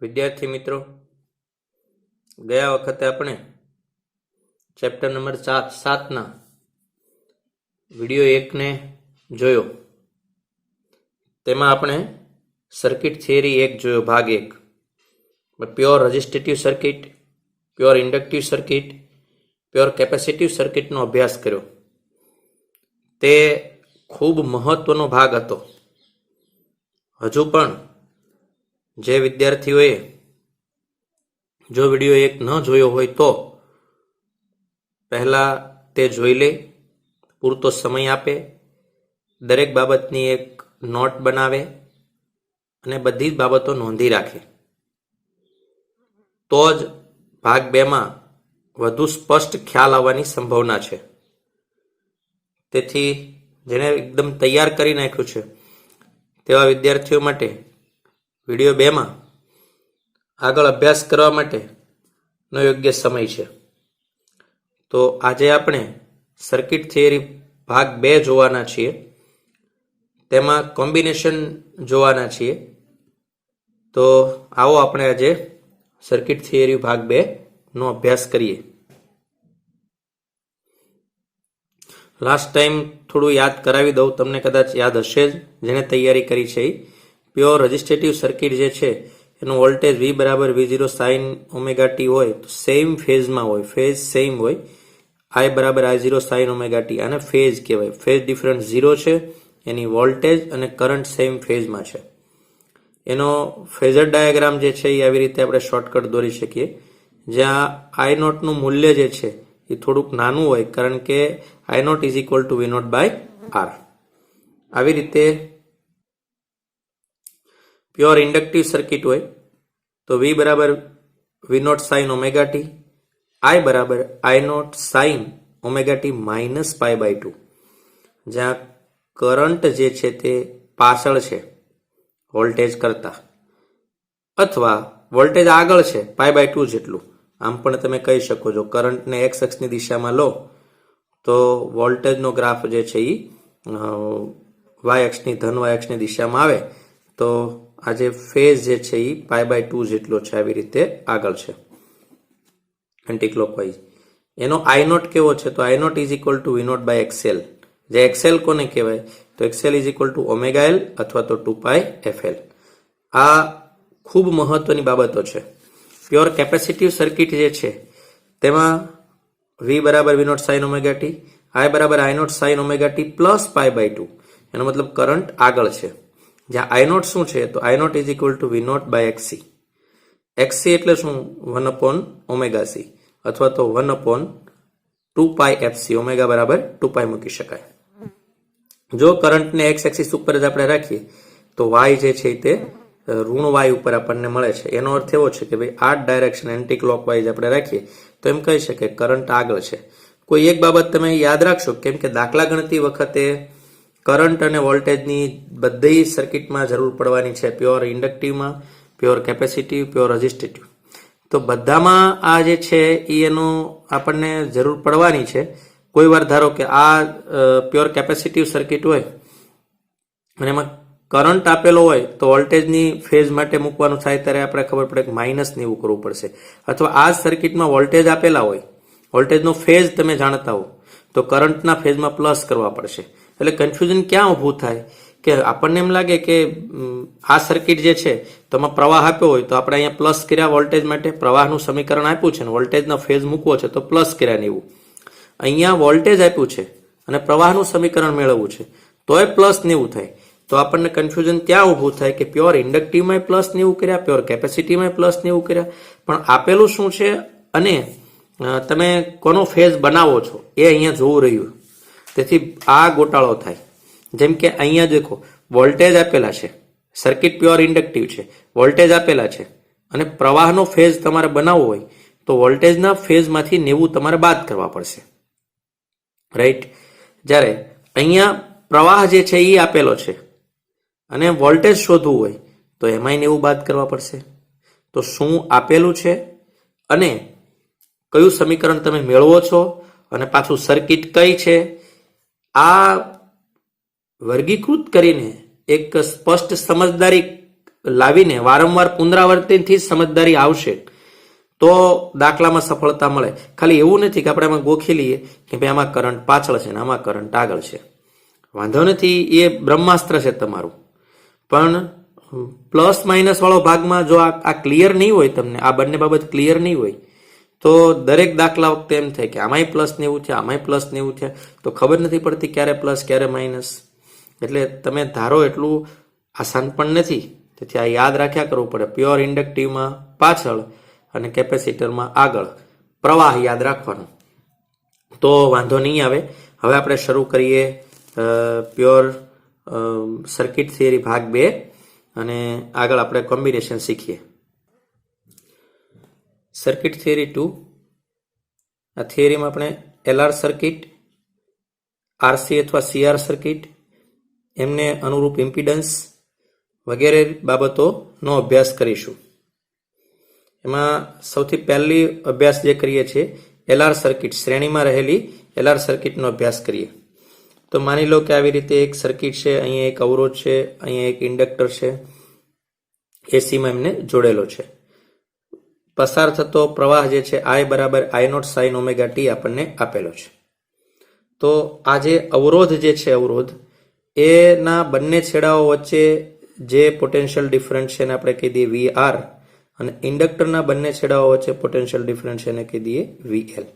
વિદ્યાર્થી મિત્રો, ગયા વખતે આપણે ચેપ્ટર નંબર 7 વિડીયો 1 ને જોયો. તેમાં આપણે સર્કિટ થિયરી 1 જોયો, ભાગ 1. Pure resistive circuit, pure inductive circuit, pure capacitive સર્કિટનો અભ્યાસ કર્યો. તે ખૂબ મહત્વનો ભાગ હતો. હજુ પણ જે વિદ્યાર્થીઓએ જો વિડીયો 1 ન જોયો હોય તો પહેલા તે જોઈ લે, પૂરતો સમય આપે, દરેક બાબતની એક નોટ બનાવે અને બધી જ બાબતો નોંધી રાખે, તો જ ભાગ 2માં વધુ સ્પષ્ટ ખ્યાલ આવવાની સંભાવના છે. તેથી જેને એકદમ તૈયાર કરી નાખ્યું છે તેવા વિદ્યાર્થીઓ માટે વિડીયો 2માં આગળ અભ્યાસ કરવા માટેનો યોગ્ય સમય છે. તો આજે આપણે સર્કિટ થિયરી ભાગ 2 જોવાના છીએ. તેમાં કોમ્બિનેશન જોવાના છીએ. તો આવો આપણે આજે સર્કિટ થિયરી ભાગ 2 નો અભ્યાસ કરીએ. લાસ્ટ ટાઈમ થોડું યાદ કરાવી દઉં, તમને કદાચ યાદ હશે જ જેને તૈયારી કરી છે. પ્યોર રેઝિસ્ટિવ સર્કિટ જે છે એનું વોલ્ટેજ V બરાબર V0 sin ઓમેગા t હોય તો સેમ ફેઝમાં હોય, ફેઝ સેમ હોય. I બરાબર I0 sin ઓમેગા t, આને ફેઝ કહેવાય. ફેઝ ડિફરન્સ 0 છે, એની વોલ્ટેજ અને કરંટ સેમ ફેઝમાં છે. એનો ફેઝર ડાયાગ્રામ જે છે એ આવી રીતે આપણે શોર્ટકટ દોરી શકીએ, જ્યાં I0 નું મૂલ્ય જે છે એ થોડુંક નાનું હોય, કારણ કે I0 is equal to V0 by R. આવી રીતે પ્યોર ઇન્ડક્ટિવ સર્કિટ હોય તો V બરાબર V0 sin omega t, I બરાબર I0 sin omega t minus pi by 2, જ્યાં કરંટ જે છે તે પાછળ છે વોલ્ટેજ કરતા, અથવા વોલ્ટેજ આગળ છે પાઈ બાય 2 જેટલું. આમ પણ તમે કહી શકો છો, કરંટને x અક્ષની દિશામાં લો તો વોલ્ટેજનો ગ્રાફ જે છે એ y અક્ષની ધન y અક્ષની દિશામાં આવે, તો આ જે ફેઝ જે છે એ પાઈ બાય 2 જેટલો છે, આવી રીતે આગળ છે એન્ટી ક્લોકવાઇઝ. એનો I0 કેવો છે તો I0 is equal to V0 by XL, જે XL કોને કહેવાય તો XL is equal to omega L અથવા તો 2 પાઈ FL. આ ખૂબ મહત્વની બાબતો છે. પ્યોર કેપેસિટિવ સર્કિટ જે છે તેમાં V બરાબર V0 sin omega t, I બરાબર I0 sin omega t plus pi by 2, એનો મતલબ કરંટ આગળ છે. જ્યાં I0 શું છે તો I0 is equal to V0 by XC. XC એટલે શું? 1 અપોન ઓમેગા C અથવા તો 1 અપોન 2 પાઈ FC. ઓમેગા બરાબર 2 પાઈ મૂકી શકાય. જો કરંટને x એક્સિસ ઉપર જ આપણે રાખીએ તો y જે છે તે ઋણ y ઉપર આપણને મળે છે. એનો અર્થ એવો છે કે ભાઈ આ ડાયરેક્શન એન્ટી ક્લોકવાઇઝ આપણે રાખીએ તો એમ કહી શકીએ કરંટ આગળ છે. કોઈ એક બાબત તમે યાદ રાખશો, કેમ કે દાખલા ગણતી વખતે કરંટ અને વોલ્ટેજની બધી સર્કિટમાં જરૂર પડવાની છે. પ્યોર ઇન્ડક્ટિવમાં, પ્યોર કેપેસિટિવ, પ્યોર રેઝિસ્ટિવ, તો બધામાં આ જે છે એનું આપણને જરૂર પડવાની છે. કોઈ વાર ધારો કે આ પ્યોર કેપેસિટિવ સર્કિટ હોય અને એમાં કરંટ આપેલો હોય તો વોલ્ટેજની ફેઝ માટે મૂકવાનું થાય ત્યારે આપણે ખબર પડે કે માઇનસ ને એવું કરવું પડશે. અથવા આ સર્કિટમાં વોલ્ટેજ આપેલા હોય, વોલ્ટેજનો ફેઝ તમે જાણતા હો તો કરંટના ફેઝમાં પ્લસ કરવા પડશે. એટલે કન્ફ્યુઝન ક્યાં ઊભું થાય કે આપણને એમ લાગે કે આ સર્કિટ જે છે તો એમાં પ્રવાહ આપ્યો હોય તો આપણે અહીંયા પ્લસ કર્યા વોલ્ટેજ માટે, પ્રવાહનું સમીકરણ આપ્યું છે ને વોલ્ટેજનો ફેઝ મૂકવો છે તો પ્લસ કર્યા ને એવું. અહીંયા વોલ્ટેજ આપ્યું છે અને પ્રવાહનું સમીકરણ મેળવવું છે તોય પ્લસ 90 થાય. તો આપણને કન્ફ્યુઝન ત્યાં ઊભું થાય કે પ્યોર ઇન્ડક્ટિવમાં પ્લસ 90 કર્યા, પ્યોર કેપેસિટીમાં પ્લસ 90 કર્યા, પણ આપેલું શું છે અને તમે કોનો ફેઝ બનાવો છો એ અહીંયા જોવું રહ્યું. તેથી આ ગોટાળો થાય. જેમ કે અહીંયા દેખો, વોલ્ટેજ આપેલા છે, સર્કિટ પ્યોર ઇન્ડક્ટિવ છે, વોલ્ટેજ આપેલા છે અને પ્રવાહનો ફેઝ તમારે બનાવવો હોય તો વોલ્ટેજના ફેઝમાંથી 90 તમારે બાદ કરવા પડશે, રાઈટ. જ્યારે અહીંયા પ્રવાહ જે છે એ આપેલો છે અને વોલ્ટેજ શોધવું હોય તો એમાંય 90 બાદ કરવા પડશે. તો શું આપેલું છે અને કયું સમીકરણ તમે મેળવો છો અને પાછું સર્કિટ કઈ છે, આ વર્ગીકૃત કરીને એક સ્પષ્ટ સમજદારી લાવીને વારંવાર પુનરાવર્તનથી સમજદારી આવશે તો દાખલામાં સફળતા મળે. ખાલી એવું નથી કે આપણે આમાં ગોખી લઈએ કે ભાઈ આમાં કરંટ પાછળ છે ને આમાં કરંટ આગળ છે. વાંધો નથી, એ બ્રહ્માસ્ત્ર છે તમારું. પણ પ્લસ માઇનસ વાળો ભાગમાં જો આ ક્લિયર નહીં હોય, તમને આ બંને બાબત ક્લિયર નહીં હોય, તો દરેક દાખલા વખતે એમ થાય કે આમાંય પ્લસ 90 થયા, આમાંય પ્લસ 90 થયા, તો ખબર નથી પડતી ક્યારે પ્લસ ક્યારે માઇનસ. એટલે તમે ધારો એટલું આસાન પણ નથી. તેથી આ યાદ રાખ્યા કરવું પડે. પ્યોર ઇન્ડક્ટિવમાં પાછળ અને કેપેસિટરમાં આગળ પ્રવાહ યાદ રાખવાનો, તો વાંધો નહીં આવે. હવે આપણે શરૂ કરીએ પ્યોર સર્કિટ થિયરી ભાગ 2 અને આગળ આપણે કોમ્બિનેશન શીખીએ. Circuit theory 2. આ થિયરીમાં આપણે એલઆર સર્કિટ, આરસી અથવા સીઆર સર્કિટ, એમને અનુરૂપ ઇમ્પિડન્સ વગેરે બાબતોનો અભ્યાસ કરીશું. એમાં સૌથી પહેલી અભ્યાસ જે કરીએ છીએ એલઆર સર્કિટ, શ્રેણીમાં રહેલી એલઆર સર્કિટનો અભ્યાસ કરીએ. તો માની લો કે આવી રીતે એક સર્કિટ છે, અહીંયા એક અવરોધ છે, અહીંયા એક ઇન્ડક્ટર છે, એસીમાં એમને જોડેલો છે. પસાર થતો પ્રવાહ જે છે I બરાબર I0 sin ઓમેગા ટી આપણને આપેલો છે. તો આ જે અવરોધ જે છે, અવરોધ એના બંને છેડાઓ વચ્ચે જે પોટેન્શિયલ ડિફરન્સ છે એને આપણે કહી દઈએ VR, અને ઇન્ડક્ટરના બંને છેડાઓ વચ્ચે પોટેન્શિયલ ડિફરન્સ છે એને કહી દઈએ VL.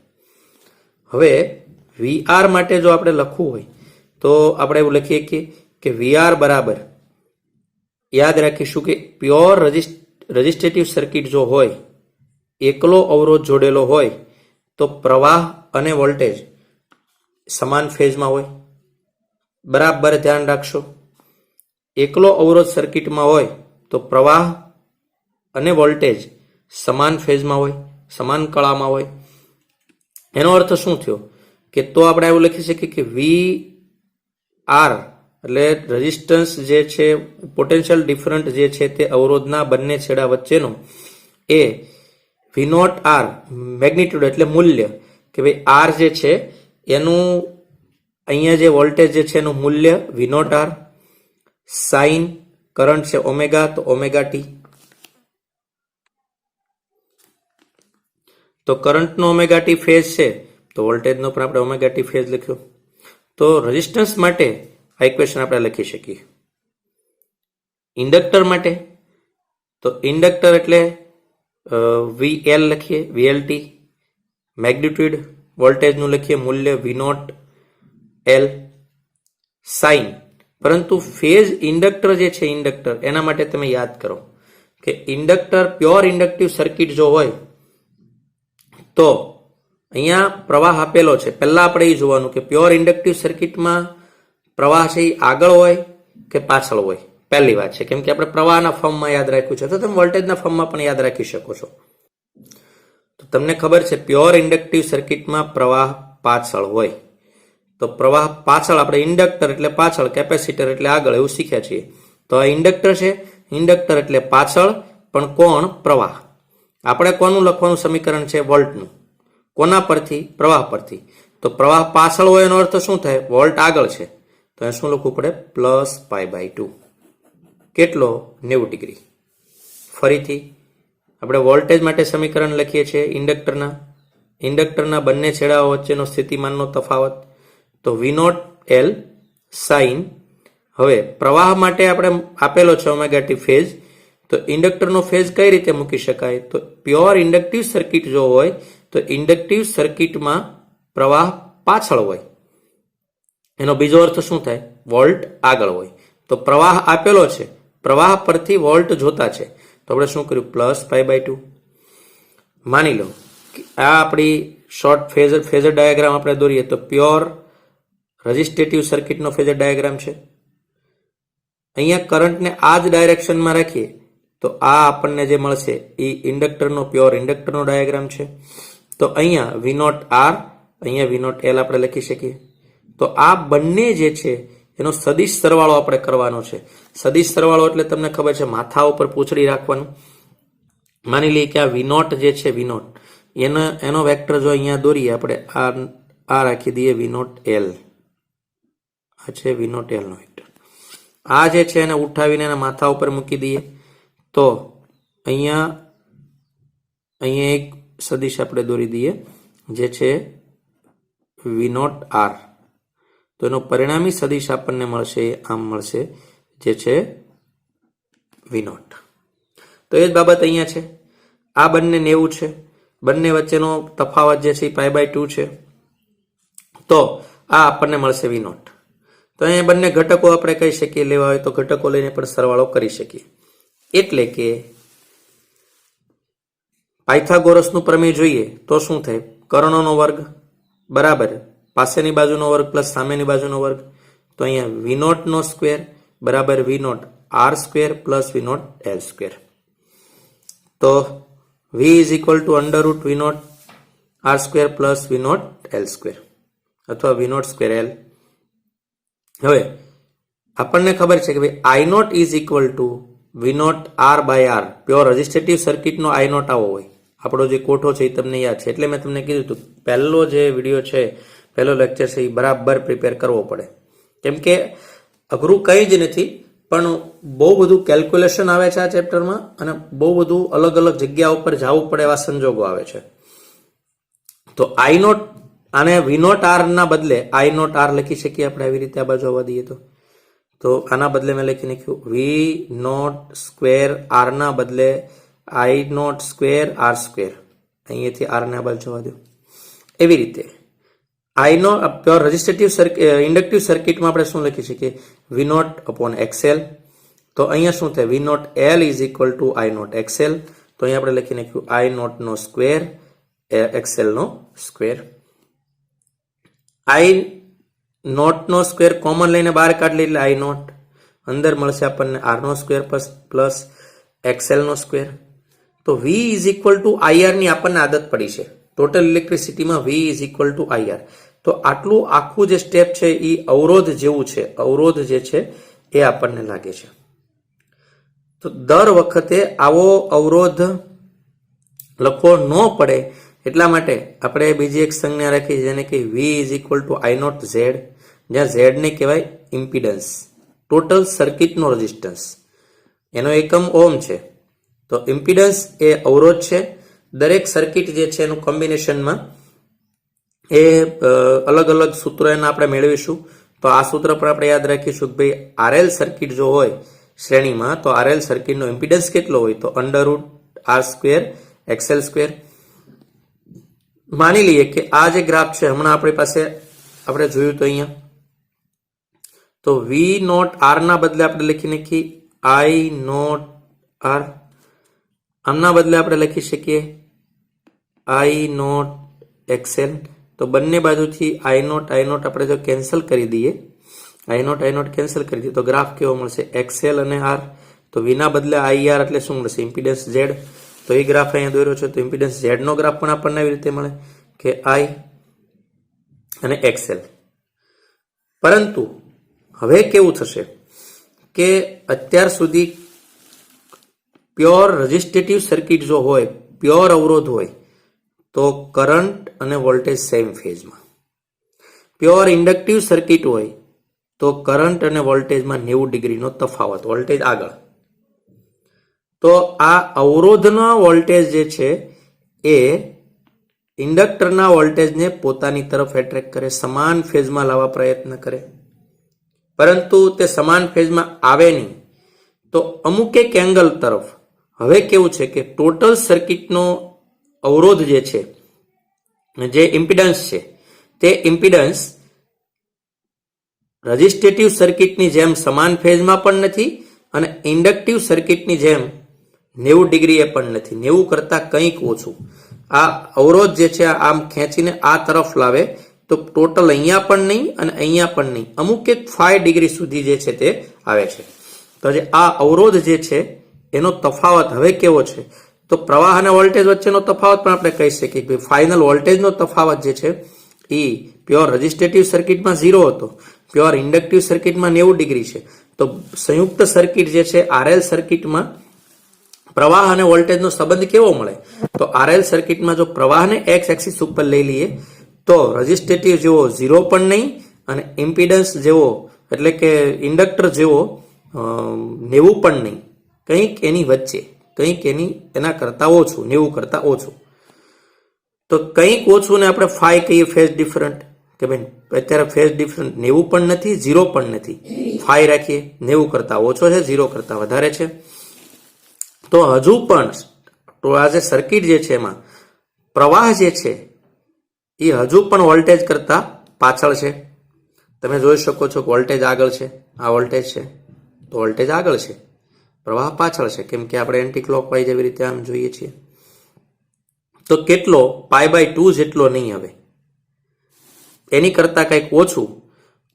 હવે VR માટે જો આપણે લખવું હોય તો આપણે એવું લખીએ કે VR બરાબર, યાદ રાખીશું કે પ્યોર રેઝિસ્ટિવ સર્કિટ જો હોય, એકલો અવરોધ જોડેલો હોય, તો પ્રવાહ અને વોલ્ટેજ સમાન ફેઝમાં હોય. બરાબર ધ્યાન રાખશો. એકલો અવરોધ સર્કિટમાં હોય તો પ્રવાહ અને વોલ્ટેજ સમાન ફેઝમાં હોય, સમાન કળામાં હોય. એનો અર્થ શું થયો કે તો આપણે એવું લખી શકીએ કે VR એટલે રેઝિસ્ટન્સ જે છે, પોટેન્શિયલ ડિફરન્ટ જે છે તે અવરોધના બંને છેડા વચ્ચેનો એ V0R મેગ્નિટ્યુડ એટલે મૂલ્ય, કે ભાઈ R જે છે એનું અહીંયા જે વોલ્ટેજ જે છે એનું મૂલ્ય V0R, સાઇન કરંટ છે ઓમેગા તો ઓમેગા ટી. તો કરંટનો ઓમેગા ટી ફેઝ છે તો વોલ્ટેજનો પણ આપણે ઓમેગા ટી ફેઝ લખ્યો. તો રેઝિસ્ટન્સ માટે આ ઇક્વેશન આપણે લખી શકીએ. ઇન્ડક્ટર માટે તો ઇન્ડક્ટર એટલે VL લખીએ, VLT. મેગ્નિટ્યુડ વોલ્ટેજનું લખીએ મૂલ્ય V0 L. સાઇન, પરંતુ ફેઝ ઇન્ડક્ટર જે છે, ઇન્ડક્ટર એના માટે તમે યાદ કરો કે ઇન્ડક્ટર પ્યોર ઇન્ડક્ટિવ સર્કિટ જો હોય તો અહીંયા પ્રવાહ આપેલો છે. પહેલા આપણે એ જોવાનું કે પ્યોર ઇન્ડક્ટિવ સર્કિટમાં પ્રવાહ છે એ આગળ હોય કે પાછળ હોય. પહેલી વાત છે, કેમ કે આપણે પ્રવાહના ફોર્મમાં યાદ રાખ્યું છે, તો તમે વોલ્ટેજના ફોર્મમાં પણ યાદ રાખી શકો છો. તો તમને ખબર છે પ્યોર ઇન્ડક્ટિવ સર્કિટમાં પ્રવાહ પાછળ હોય. તો પ્રવાહ પાછળ, આપણે ઇન્ડક્ટર એટલે પાછળ, કેપેસિટર એટલે આગળ, એવું શીખ્યા છીએ. તો આ ઇન્ડક્ટર છે, ઇન્ડક્ટર એટલે પાછળ, પણ કોણ? પ્રવાહ. આપણે કોનું લખવાનું સમીકરણ છે? વોલ્ટનું. કોના પરથી? પ્રવાહ પરથી. તો પ્રવાહ પાછળ હોય એનો અર્થ શું થાય? વોલ્ટ આગળ છે, તો એ શું લખવું પડે? +π/2. કેટલો? 90 ડિગ્રી. ફરીથી આપણે વોલ્ટેજ માટે સમીકરણ લખીએ છીએ ઇન્ડક્ટરના બંને છેડાઓ વચ્ચેનો સ્થિતિમાનનો તફાવત, તો V0 L સાઇન. હવે પ્રવાહ માટે આપણે આપેલો છે ઓમેગા ટી ફેઝ. તો ઇન્ડક્ટરનો ફેઝ કઈ રીતે મૂકી શકાય? તો પ્યોર ઇન્ડક્ટિવ સર્કિટ જો હોય તો ઇન્ડક્ટિવ સર્કિટમાં પ્રવાહ પાછળ હોય. એનો બીજો અર્થ શું થાય? વોલ્ટ આગળ હોય. તો પ્રવાહ આપેલો છે, પ્રવાહ પરથી વોલ્ટ જોતા છે, તો આપણે શું કર્યું? +π/2. માની લો આ આપણી શોર્ટ ફેઝર ડાયાગ્રામ આપણે દોરીએ તો પ્યોર રેઝિસ્ટિવ સર્કિટનો ફેઝર ડાયાગ્રામ છે. અહીંયા કરંટને આ જ ડાયરેક્શનમાં રાખીએ તો આ આપણને જે મળશે એ ઇન્ડક્ટરનો, પ્યોર ઇન્ડક્ટરનો ડાયાગ્રામ છે. તો અહીંયા V0R, અહીંયા V0L આપણે લખી શકીએ. તો આ બંને જે છે એનો સદિશ સરવાળો આપણે કરવાનો છે. સદિશ સરવાળો એટલે તમને ખબર છે, માથા ઉપર પૂંછડી રાખવાનું. માની લઈએ કે આ V0 જે છે, V0 એનો વેક્ટર જો અહીંયા દોરીએ આપણે, આ રાખી દઈએ V0L. આ છે V0L નો વેક્ટર. આ જે છે એને ઉઠાવીને એના માથા ઉપર મૂકી દઈએ તો અહીંયા અહીંયા એક સદિશ આપણે દોરી દઈએ જે છે V0 R. તો એનો પરિણામી સદિશ આપણને મળશે આમ મળશે જે છે V0. તો એ જ બાબત અહીંયા છે. આ બંને 90 છે, બંને વચ્ચેનો તફાવત જે છે π/2 છે. તો આ આપણને મળશે V0. તો અહીંયા બંને ઘટકો આપણે કહી શકીએ લેવા હોય તો ઘટકો લઈને પણ સરવાળો કરી શકીએ. એટલે કે પાયથાગોરસનું પ્રમેય જોઈએ તો શું થાય? કર્ણનો વર્ગ બરાબર પાસેની બાજુનો વર્ગ પ્લસ સામેની બાજુનો વર્ગ. તો અહીંયા V0 નો સ્ક્વેર બરાબર V0 R square plus V0 L square. તો V is equal two under route V0 R square plus V0 L square અથવા V0 સ્ક્વેર L. હવે આપણને ખબર છે કે ભાઈ I0 is equal to V0 R by R. Pure resistive સર્કિટનો I0 આવો હોય. આપણો જે કોઠો છે એ તમને યાદ છે એટલે મેં તમને કીધું હતું પહેલો જે વિડીયો છે પહેલો લેક્ચર છે એ બરાબર પ્રિપેર કરવો પડે. કેમ કે અઘરું કંઈ જ નથી પણ બહુ બધું કેલ્ક્યુલેશન આવે છે આ ચેપ્ટરમાં અને બહુ બધું અલગ અલગ જગ્યા ઉપર જવું પડે એવા સંજોગો આવે છે. તો I0 આને V0 R ના બદલે I0 R લખી શકીએ આપણે આવી રીતે આ બાજુ આવવા દઈએ તો આના બદલે મેં લખી નાખ્યું V0 સ્ક્વેર R ના બદલે I0 સ્ક્વેર R સ્ક્વેર. અહીંયાથી R ને આ બાજુ જવા દો. એવી રીતે I0 પ્યોર રજિસ્ટ્રેટિવ ઇન્ડક્ટિવ સર્કિટમાં આપણે શું લખી શકીએ? V0 upon XL. તો અહીંયા શું થાય? V0 L is equal to I0 XL. તો અહીંયા આપણે લખી નાખ્યું I0 નો સ્ક્વેર XL નો સ્ક્વેર. I0 નો સ્ક્વેર કોમન લઈને બહાર કાઢી એટલે I0 અંદર મળશે આપણને R નો સ્ક્વેર પ્લસ XL નો સ્ક્વેર. તો V is equal to IR ની આપણને આદત પડી છે. ટોટલ ઇલેક્ટ્રિસિટીમાં V is equal to IR. તો આટલું આખું જે સ્ટેપ છે એ અવરોધ જેવું છે. અવરોધ જે છે એ આપણને લાગે છે. તો દર વખતે આવો અવરોધ લખવો ન પડે એટલા માટે આપણે બીજી એક સંજ્ઞા રાખી જેને કે V is equal to I0 Z, જ્યાં Z ને કહેવાય ઇમ્પિડન્સ, ટોટલ સર્કિટનો રેઝિસ્ટન્સ. એનો એકમ ઓમ છે. તો ઇમ્પિડન્સ એ અવરોધ છે. દરેક સર્કિટ જે છે એનું કોમ્બિનેશનમાં એ અલગ અલગ સૂત્રો એના આપણે મેળવીશું. તો આ સૂત્ર પર આપણે યાદ રાખીશું કે ભાઈ RL સર્કિટ જો હોય શ્રેણીમાં તો RL સર્કિટનો ઇમ્પિડન્સ કેટલો હોય? તો under route R square XL square. માની લઈએ કે આ જે ગ્રાફ છે હમણાં આપણી પાસે આપણે જોયું તો અહીંયા તો V0 R ના બદલે આપણે લખી નાખી I0 R. આમના બદલે આપણે લખી શકીએ I0 XL. તો બંને બાજુથી I0 આપણે જો કેન્સલ કરી દઈએ I0 કેન્સલ કરી દઈએ તો ગ્રાફ કેવો મળશે? XL અને R. તો V ના બદલે IR એટલે શું મળશે? Impedance Z. તો એ ગ્રાફ અહીંયા દોર્યો છે તો ઇમ્પિડન્સ Z નો ગ્રાફ પણ આપણને આવી રીતે મળે કે I અને XL. પરંતુ હવે કેવું થશે કે અત્યાર સુધી પ્યોર રજિસ્ટ્રેટિવ સર્કિટ જો હોય, પ્યોર અવરોધ હોય તો કરંટ અને વોલ્ટેજ સેમ ફેઝમાં. પ્યોર ઇન્ડક્ટિવ સર્કિટ હોય તો કરંટ અને વોલ્ટેજમાં 90 ડિગ્રીનો તફાવત, વોલ્ટેજ આગળ. તો આ અવરોધનો વોલ્ટેજ જે છે એ ઇન્ડક્ટરના વોલ્ટેજને પોતાની તરફ એટ્રેક્ટ કરે, સમાન ફેઝમાં લાવવા પ્રયત્ન કરે. પરંતુ તે સમાન ફેઝમાં આવે નહીં તો અમુક એક એંગલ તરફ. હવે કેવું છે કે ટોટલ સર્કિટનો અવરોધ જે છે, જે ઇમ્પિડન્સ છે, તે ઇમ્પિડન્સ રજિસ્ટ્રેટિવ સર્કિટની જેમ સમાન ફેઝમાં પણ નથી અને ઇન્ડક્ટિવ સર્કિટની જેમ 90 ડિગ્રીએ પણ નથી. 90 કરતાં કંઈક ઓછું. આ અવરોધ જે છે આમ ખેંચીને આ તરફ લાવે તો ટોટલ અહીંયા પણ નહીં અને અહીંયા પણ નહીં, અમુક એક 5 ડિગ્રી સુધી જે છે તે આવે છે. તો જે આ અવરોધ જે છે એનો તફાવત હવે કેવો છે? તો પ્રવાહ અને વોલ્ટેજ વચ્ચેનો તફાવત પણ આપણે કહી શકીએ કે ફાઇનલ વોલ્ટેજનો તફાવત જે છે એ પ્યોર રજિસ્ટ્રેટિવ સર્કિટમાં 0 હતો, પ્યોર ઇન્ડક્ટિવ સર્કિટમાં 90 ડિગ્રી છે. તો સંયુક્ત સર્કિટ જે છે RL સર્કિટમાં પ્રવાહ અને વોલ્ટેજનો સંબંધ કેવો મળે? તો RL સર્કિટમાં જો પ્રવાહને x એક્સિસ ઉપર લઈ લઈએ તો રજિસ્ટ્રેટિવ જેવો 0 પણ નહીં અને ઇમ્પિડન્સ જેવો એટલે કે ઇન્ડક્ટર જેવો 90 પણ નહીં. કંઈક એની વચ્ચે, કંઈક એના કરતા ઓછું, 90 કરતા ઓછું. તો કંઈક ઓછું ને આપણે ફાઈ કહીએ ફેઝ ડિફરન્ટ, કે ભાઈ અત્યારે ફેઝ ડિફરન્ટ 90 પણ નથી, 0 પણ નથી. ફાઈ રાખીએ, 90 કરતા ઓછો છે, 0 કરતા વધારે છે. તો હજુ પણ તો આ જે સર્કિટ જે છે એમાં પ્રવાહ જે છે એ હજુ પણ વોલ્ટેજ કરતા પાછળ છે. તમે જોઈ શકો છો કે વોલ્ટેજ આગળ છે, આ વોલ્ટેજ છે તો વોલ્ટેજ આગળ છે, પ્રવાહ પાછળ છે, કેમ કે આપણે એન્ટી ક્લોકવાઇઝ એવી રીતે આમ જોઈએ છીએ. તો કેટલો? π/2 જેટલો નહીં, હવે એની કરતા કંઈક ઓછું.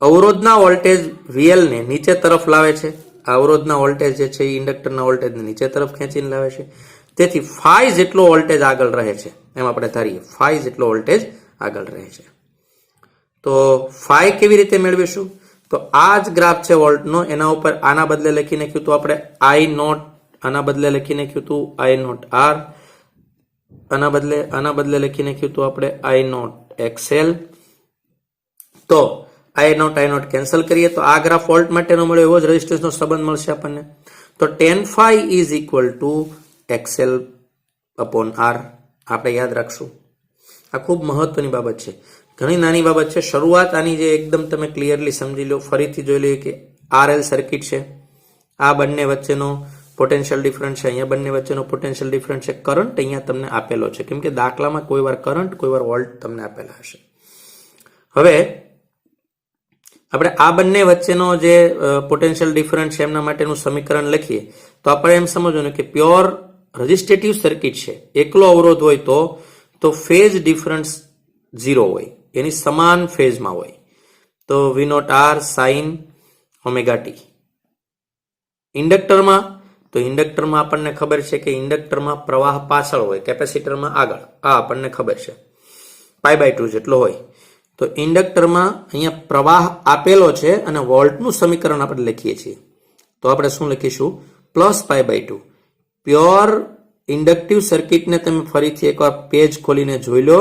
અવરોધના વોલ્ટેજ VL ને નીચે તરફ લાવે છે. આ અવરોધના વોલ્ટેજ જે છે એ ઇન્ડક્ટરના વોલ્ટેજને નીચે તરફ ખેંચીને લાવે છે. તેથી ફાઈ જેટલો વોલ્ટેજ આગળ રહે છે, એમ આપણે ધારીએ ફાઈ જેટલો વોલ્ટેજ આગળ રહે છે. તો ફાઈ કેવી રીતે મેળવીશું? તો આ જ ગ્રાફ છે વોલ્ટનો, એના ઉપર આના બદલે લખી નાખ્યું હતું આપણે I0, આના બદલે લખી નાખ્યું હતું I0R, આના બદલે લખી નાખ્યું હતું આપણે I0XL. તો I0 કેન્સલ કરીએ તો આ ગ્રાફ વોલ્ટ માટેનો મળ્યો, એવો જ રેઝિસ્ટન્સનો સંબંધ મળશે આપણને. તો tan phi is equal two XL/R. આપણે યાદ રાખશું. આ ખૂબ મહત્વની બાબત છે, ઘણી નાની બાબત છે. શરૂઆત આની જે એકદમ તમે ક્લિયરલી સમજી લો. ફરીથી જોઈ લઈએ કે RL સર્કિટ છે, આ બંને વચ્ચેનો પોટેન્શિયલ ડિફરન્સ છે, અહીંયા બંને વચ્ચેનો પોટેન્શિયલ ડિફરન્સ છે. કરંટ અહીંયા તમને આપેલો છે, કેમ કે દાખલામાં કોઈ વાર કરંટ, કોઈ વાર વોલ્ટ તમને આપેલા હશે. હવે આપણે આ બંને વચ્ચેનો જે પોટેન્શિયલ ડિફરન્સ છે એમના માટેનું સમીકરણ લખીએ તો આપણે એમ સમજવાનું કે પ્યોર રેઝિસ્ટેટિવ સર્કિટ છે, એકલો અવરોધ હોય તો ફેઝ ડિફરન્સ 0 હોય, એની સમાન ફેઝમાં હોય. તો V0R sin ωt. ઇન્ડક્ટરમાં આપણને ખબર છે કે ઇન્ડક્ટરમાં પ્રવાહ પાછળ હોય, કેપેસિટરમાં આગળ, આ આપણને ખબર છે, π/2 જેટલો હોય. તો ઇન્ડક્ટરમાં અહીંયા પ્રવાહ આપેલો છે અને વોલ્ટનું સમીકરણ આપણે લખીએ છીએ. તો આપણે શું લખીશું? +π/2. પ્યોર ઇન્ડક્ટિવ સર્કિટને તમે ફરીથી એકવાર પેજ ખોલીને જોઈ લો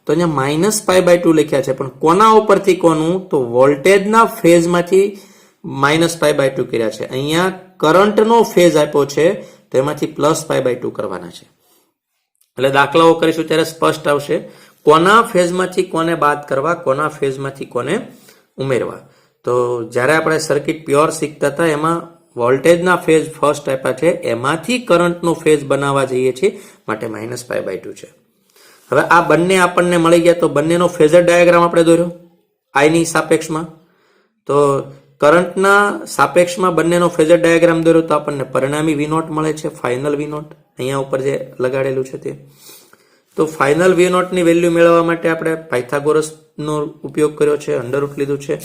તો અહીંયા -π/2 લખ્યા છે, પણ કોના ઉપરથી કોનું? તો વોલ્ટેજના ફેઝમાંથી -π/2 કર્યા છે. અહીંયા કરંટનો ફેઝ આપ્યો છે તો એમાંથી +π/2 કરવાના છે. એટલે દાખલાઓ કરીશું ત્યારે સ્પષ્ટ આવશે કોના ફેઝમાંથી કોને બાદ કરવા, કોના ફેઝમાંથી કોને ઉમેરવા. તો જ્યારે આપણે સર્કિટ પ્યોર શીખતા હતા એમાં વોલ્ટેજના ફેઝ ફર્સ્ટ આપ્યા છે, એમાંથી કરંટનો ફેઝ બનાવવા જઈએ છીએ, માટે -π/2 છે. હવે આ બંને આપણને મળી ગયા તો બંનેનો ફેઝર ડાયાગ્રામ આપણે દોર્યો આઈની સાપેક્ષમાં. તો કરંટના સાપેક્ષમાં બંનેનો ફેઝર ડાયાગ્રામ દોર્યો તો આપણને પરિણામી V0 મળે છે, ફાઇનલ V0 અહીંયા ઉપર જે લગાડેલું છે તે. તો ફાઇનલ V0 ની વેલ્યુ મેળવવા માટે આપણે પાયથાગોરસનો ઉપયોગ કર્યો છે, અંડરરૂટ લીધું છે,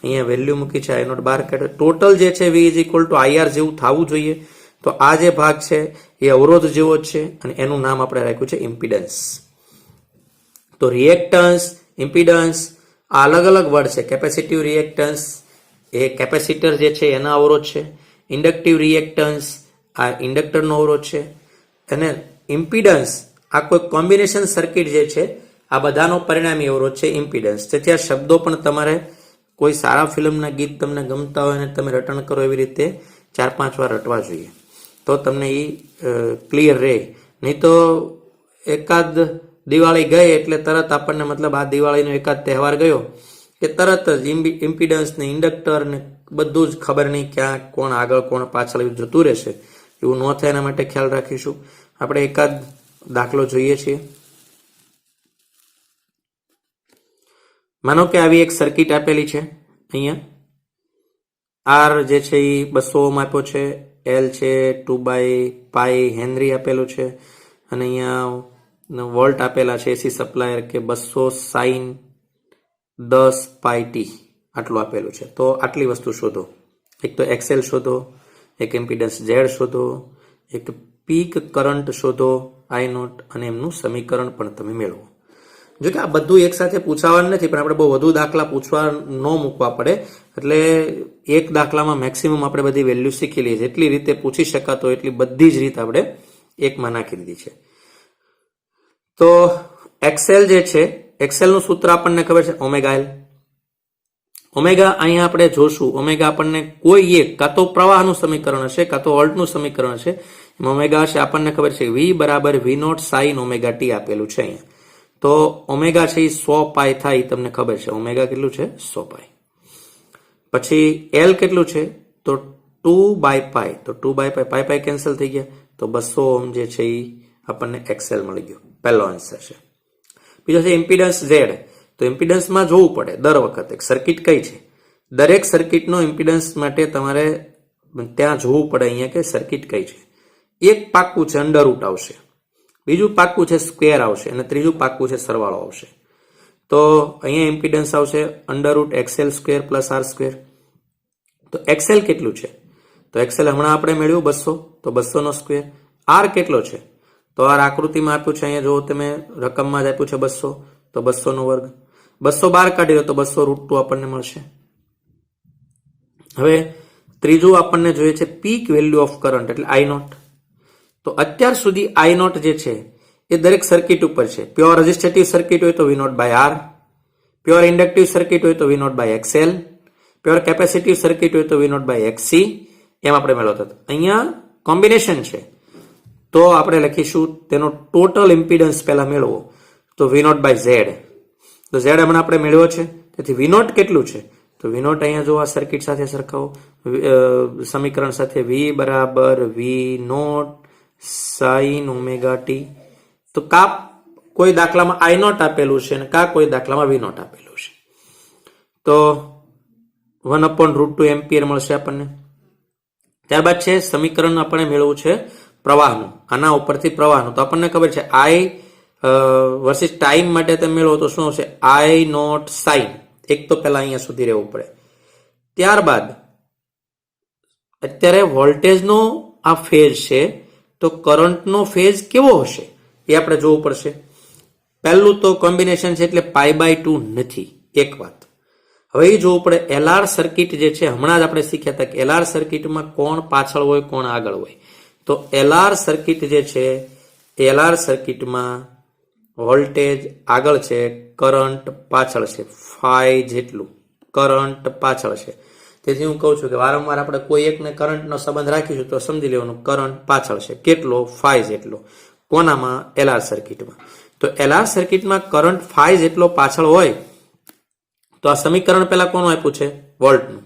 અહીંયા વેલ્યુ મૂકી છે, I0 બહાર કાઢ્યો. ટોટલ જે છે V is equal to IR જેવું થવું જોઈએ. તો આ જે ભાગ છે એ અવરોધ જેવો જ છે અને એનું નામ આપણે રાખ્યું છે ઇમ્પિડન્સ. તો રિએક્ટન્સ, ઇમ્પિડન્સ આ અલગ અલગ વર્ડ છે. કેપેસિટિવ રિએક્ટન્સ એ કેપેસિટર જે છે એના અવરોધ છે, ઇન્ડક્ટિવ રિએક્ટન્સ આ ઇન્ડક્ટરનો અવરોધ છે, અને ઇમ્પિડન્સ આ કોઈ કોમ્બિનેશન સર્કિટ જે છે આ બધાનો પરિણામી અવરોધ છે ઇમ્પિડન્સ. તેથી આ શબ્દો પણ તમારે કોઈ સારા ફિલ્મના ગીત તમને ગમતા હોય અને તમે રટણ કરો એવી રીતે 4-5 વાર રટવા જોઈએ, તો તમને એ ક્લિયર રહે. નહીં તો એકાદ દિવાળી ગઈ એટલે તરત આપણને મતલબ આ દિવાળીનો એકાદ તહેવાર ગયો કે તરત જ ઇમ્પિડન્સ ને ઇન્ડક્ટર ને બધું જ ખબર નહીં ક્યાં કોણ આગળ કોણ પાછળ જતું રહેશે. એવું ન થાય એના માટે ખ્યાલ રાખીશું. આપણે એકાદ દાખલો જોઈએ છીએ. માનો કે આવી એક સર્કિટ આપેલી છે, અહીંયા R જે છે એ 200 ઓહ્મ આપ્યો છે, L છે 2/π હેનરી આપેલું છે, અને અહીંયા વોલ્ટ આપેલા છે એસી સપ્લાયર કે 200 sin 10πt આટલું આપેલું છે. તો આટલી વસ્તુ શોધો. એક તો XL શોધો, એક ઇમ્પિડન્સ Z શોધો, એક પીક કરંટ શોધો I0, અને એમનું સમીકરણ પણ તમે મેળવો. જો કે આ બધું એક સાથે પૂછાવાનું નથી, પણ આપણે બહુ વધુ દાખલા પૂછવા ન મૂકવા પડે, એટલે એક દાખલામાં મેક્સિમમ આપણે બધી વેલ્યુ શીખી લઈએ. જેટલી રીતે પૂછી શકાતો એટલી બધી જ રીત આપણે એકમાં નાખી દીધી છે. તો XL જે છે, XL નું સૂત્ર આપણને ખબર છે ωL. ઓમેગા અહીંયા આપણે જોશું, ઓમેગા આપણને કોઈ એક કાં તો પ્રવાહનું સમીકરણ હશે કાં તો વોલ્ટનું સમીકરણ હશે. એમાં ઓમેગા હશે, આપણને ખબર છે V બરાબર V0 sin ઓમેગા ટી આપેલું છે અહીંયા. તો ઓમેગા છે એ 100 પાઈ થાય, તમને ખબર છે ઓમેગા કેટલું છે 100 પાઈ. પછી L કેટલું છે તો 2 બાય પાઈ, તો 2 by pi, pi pi cancel થઈ ગયા, તો 200 ઓહમ જે છે એ આપણને XL મળી ગયો. પહેલો આન્સર છે. બીજો છે ઇમ્પિડન્સ Z. તો ઇમ્પિડન્સમાં જોવું પડે દર વખતે સર્કિટ કઈ છે, દરેક સર્કિટનો ઇમ્પિડન્સ માટે તમારે ત્યાં જોવું પડે અહીંયા કે સર્કિટ કઈ છે. એક પાક્કું છે અંડર રૂટ આવશે, બીજું પાક્કું છે સ્ક્વેર આવશે અને ત્રીજું પાક્કું છે સરવાળો આવશે. તો અહીંયા ઇમ્પિડન્સ આવશે under route XL square plus R square. તો XL કેટલું છે તો XL હમણાં આપણે મેળવ્યું 200, તો 200 નો સ્ક્વેર. R કેટલો છે તો R આકૃતિમાં આપ્યું છે, અહીંયા જો તમે રકમમાં જ આપ્યું છે 200, તો 200 નો વર્ગ. 200 બહાર કાઢી લો તો 200 √2 આપણને મળશે. હવે ત્રીજું આપણને જોઈએ છે પીક વેલ્યુ ઓફ કરંટ એટલે I0. તો અત્યાર સુધી I0 જે છે એ દરેક સર્કિટ ઉપર છે. પ્યોર રેઝિસ્ટિવ સર્કિટ હોય તો V0 by R, pure inductive circuit હોય તો V0 by XL, pure capacitive circuit હોય તો V0 બાય XC, એમ આપણે મેળવતો હતો. અહીંયા કોમ્બિનેશન છે તો આપણે લખીશું તેનો ટોટલ ઇમ્પિડન્સ પહેલા મેળવો તો V0 બાય Z. તો Z હમણાં આપણે મેળવ્યો છે, તેથી V0 કેટલું છે તો V0 અહીંયા જો આ સર્કિટ સાથે સરખાવો, સમીકરણ સાથે V બરાબર V0 sin ઓમેગા ટી. તો કા કોઈ દાખલામાં I0 આપેલું છે અને કા કોઈ દાખલામાં V0 આપેલું છે. તો 1/√2 એમ્પિયર મળશે આપણને. ત્યારબાદ છે સમીકરણ આપણે મેળવવું છે પ્રવાહનું, આના ઉપરથી પ્રવાહનું. તો આપણને ખબર છે I વર્સિસ ટાઈમ માટે તમે મેળવો તો શું આવશે I0 sin. એક તો પહેલા અહીંયા સુધી રહેવું પડે. ત્યારબાદ અત્યારે વોલ્ટેજનો આ ફેઝ છે તો કરંટનો ફેઝ કેવો હશે એ આપણે જોવું પડશે. પહેલું તો કોમ્બિનેશન છે એટલે π/2 નથી, એક વાત. હવે એ જોવું પડે LR સર્કિટ જે છે, હમણાં જ આપણે શીખ્યા હતા કે LR સર્કિટમાં કોણ પાછળ હોય કોણ આગળ હોય. તો LR સર્કિટ જે છે LR સર્કિટમાં વોલ્ટેજ આગળ છે, કરંટ પાછળ છે, ફાઈ જેટલું કરંટ પાછળ છે. તેથી હું કહું છું કે વારંવાર આપણે કોઈ એકને કરંટનો સંબંધ રાખીશું તો સમજી લેવાનું કરંટ પાછળ છે કેટલો, ફાઈ જેટલો. કોનામાં LR સર્કિટમાં. તો LR સર્કિટમાં કરંટ ફાઈ જેટલો પાછળ હોય તો આ સમીકરણ પહેલા કોનું આપ્યું છે વોલ્ટનું.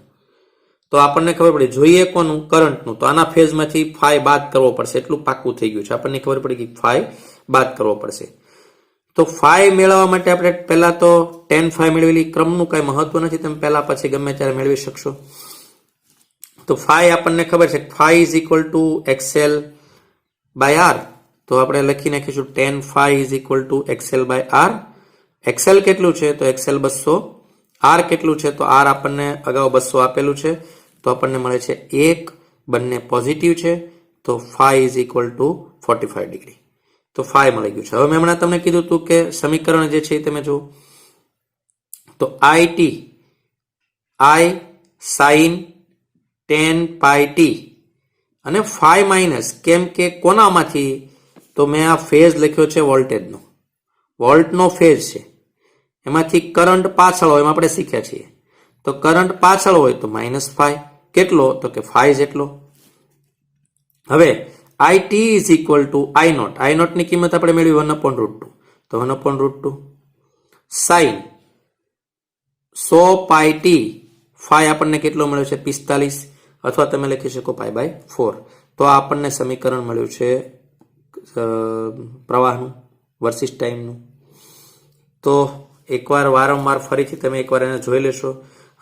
તો આપણને ખબર પડી જોઈએ કોનું કરંટનું, તો આના ફેઝમાંથી ફાઈ બાદ કરવો પડશે, એટલું પાક્કું થઈ ગયું છે. આપણને ખબર પડી કે ફાઈ બાદ કરવો પડશે. તો ફાઈ મેળવવા માટે આપણે પહેલા તો tan ફાઈ મેળવેલી, ક્રમનું કઈ મહત્વ નથી, તમે પહેલા પછી ગમે ત્યારે મેળવી શકશો. તો ફાઈ આપણને ખબર છે phi is equal to XL by R. તો આપણે લખી નાખીશું tan phi is equal to XL by R. XL કેટલું છે તો XL 200, R કેટલું છે તો R આપણને અગાઉ 200 આપેલું છે, તો આપણને મળે છે 1, બંને પોઝિટિવ છે, તો phi is equal to 45 degree. તો ફાઈ મળી ગયું છે. હવે મેં હમણાં તમને કીધું હતું કે સમીકરણ જે છે એ તમે જુઓ તો IT I sin tan pi T અને ફાઈ માઇનસ, કેમ કે કોનામાંથી તો મેં આ ફેઝ લખ્યો છે વોલ્ટેજનો, વોલ્ટનો ફેઝ છે, એમાંથી કરંટ પાછળ હોય એમ આપણે શીખ્યા છીએ. તો કરંટ પાછળ હોય તો -φ કેટલો તો કે ફાઈ જેટલો. હવે IT is equal to I0. I0 ની કિંમત આપણે મેળવી 1/√2. તો 1/√2 sin 100 પાઈ ટી, ફાઈ આપણને કેટલો મળ્યો છે 45, અથવા તમે લખી શકો π/4. તો આ આપણને સમીકરણ મળ્યું છે પ્રવાહનું વર્સિસ ટાઈમનું. તો એકવાર વારંવાર ફરીથી તમે એકવાર એને જોઈ લેશો.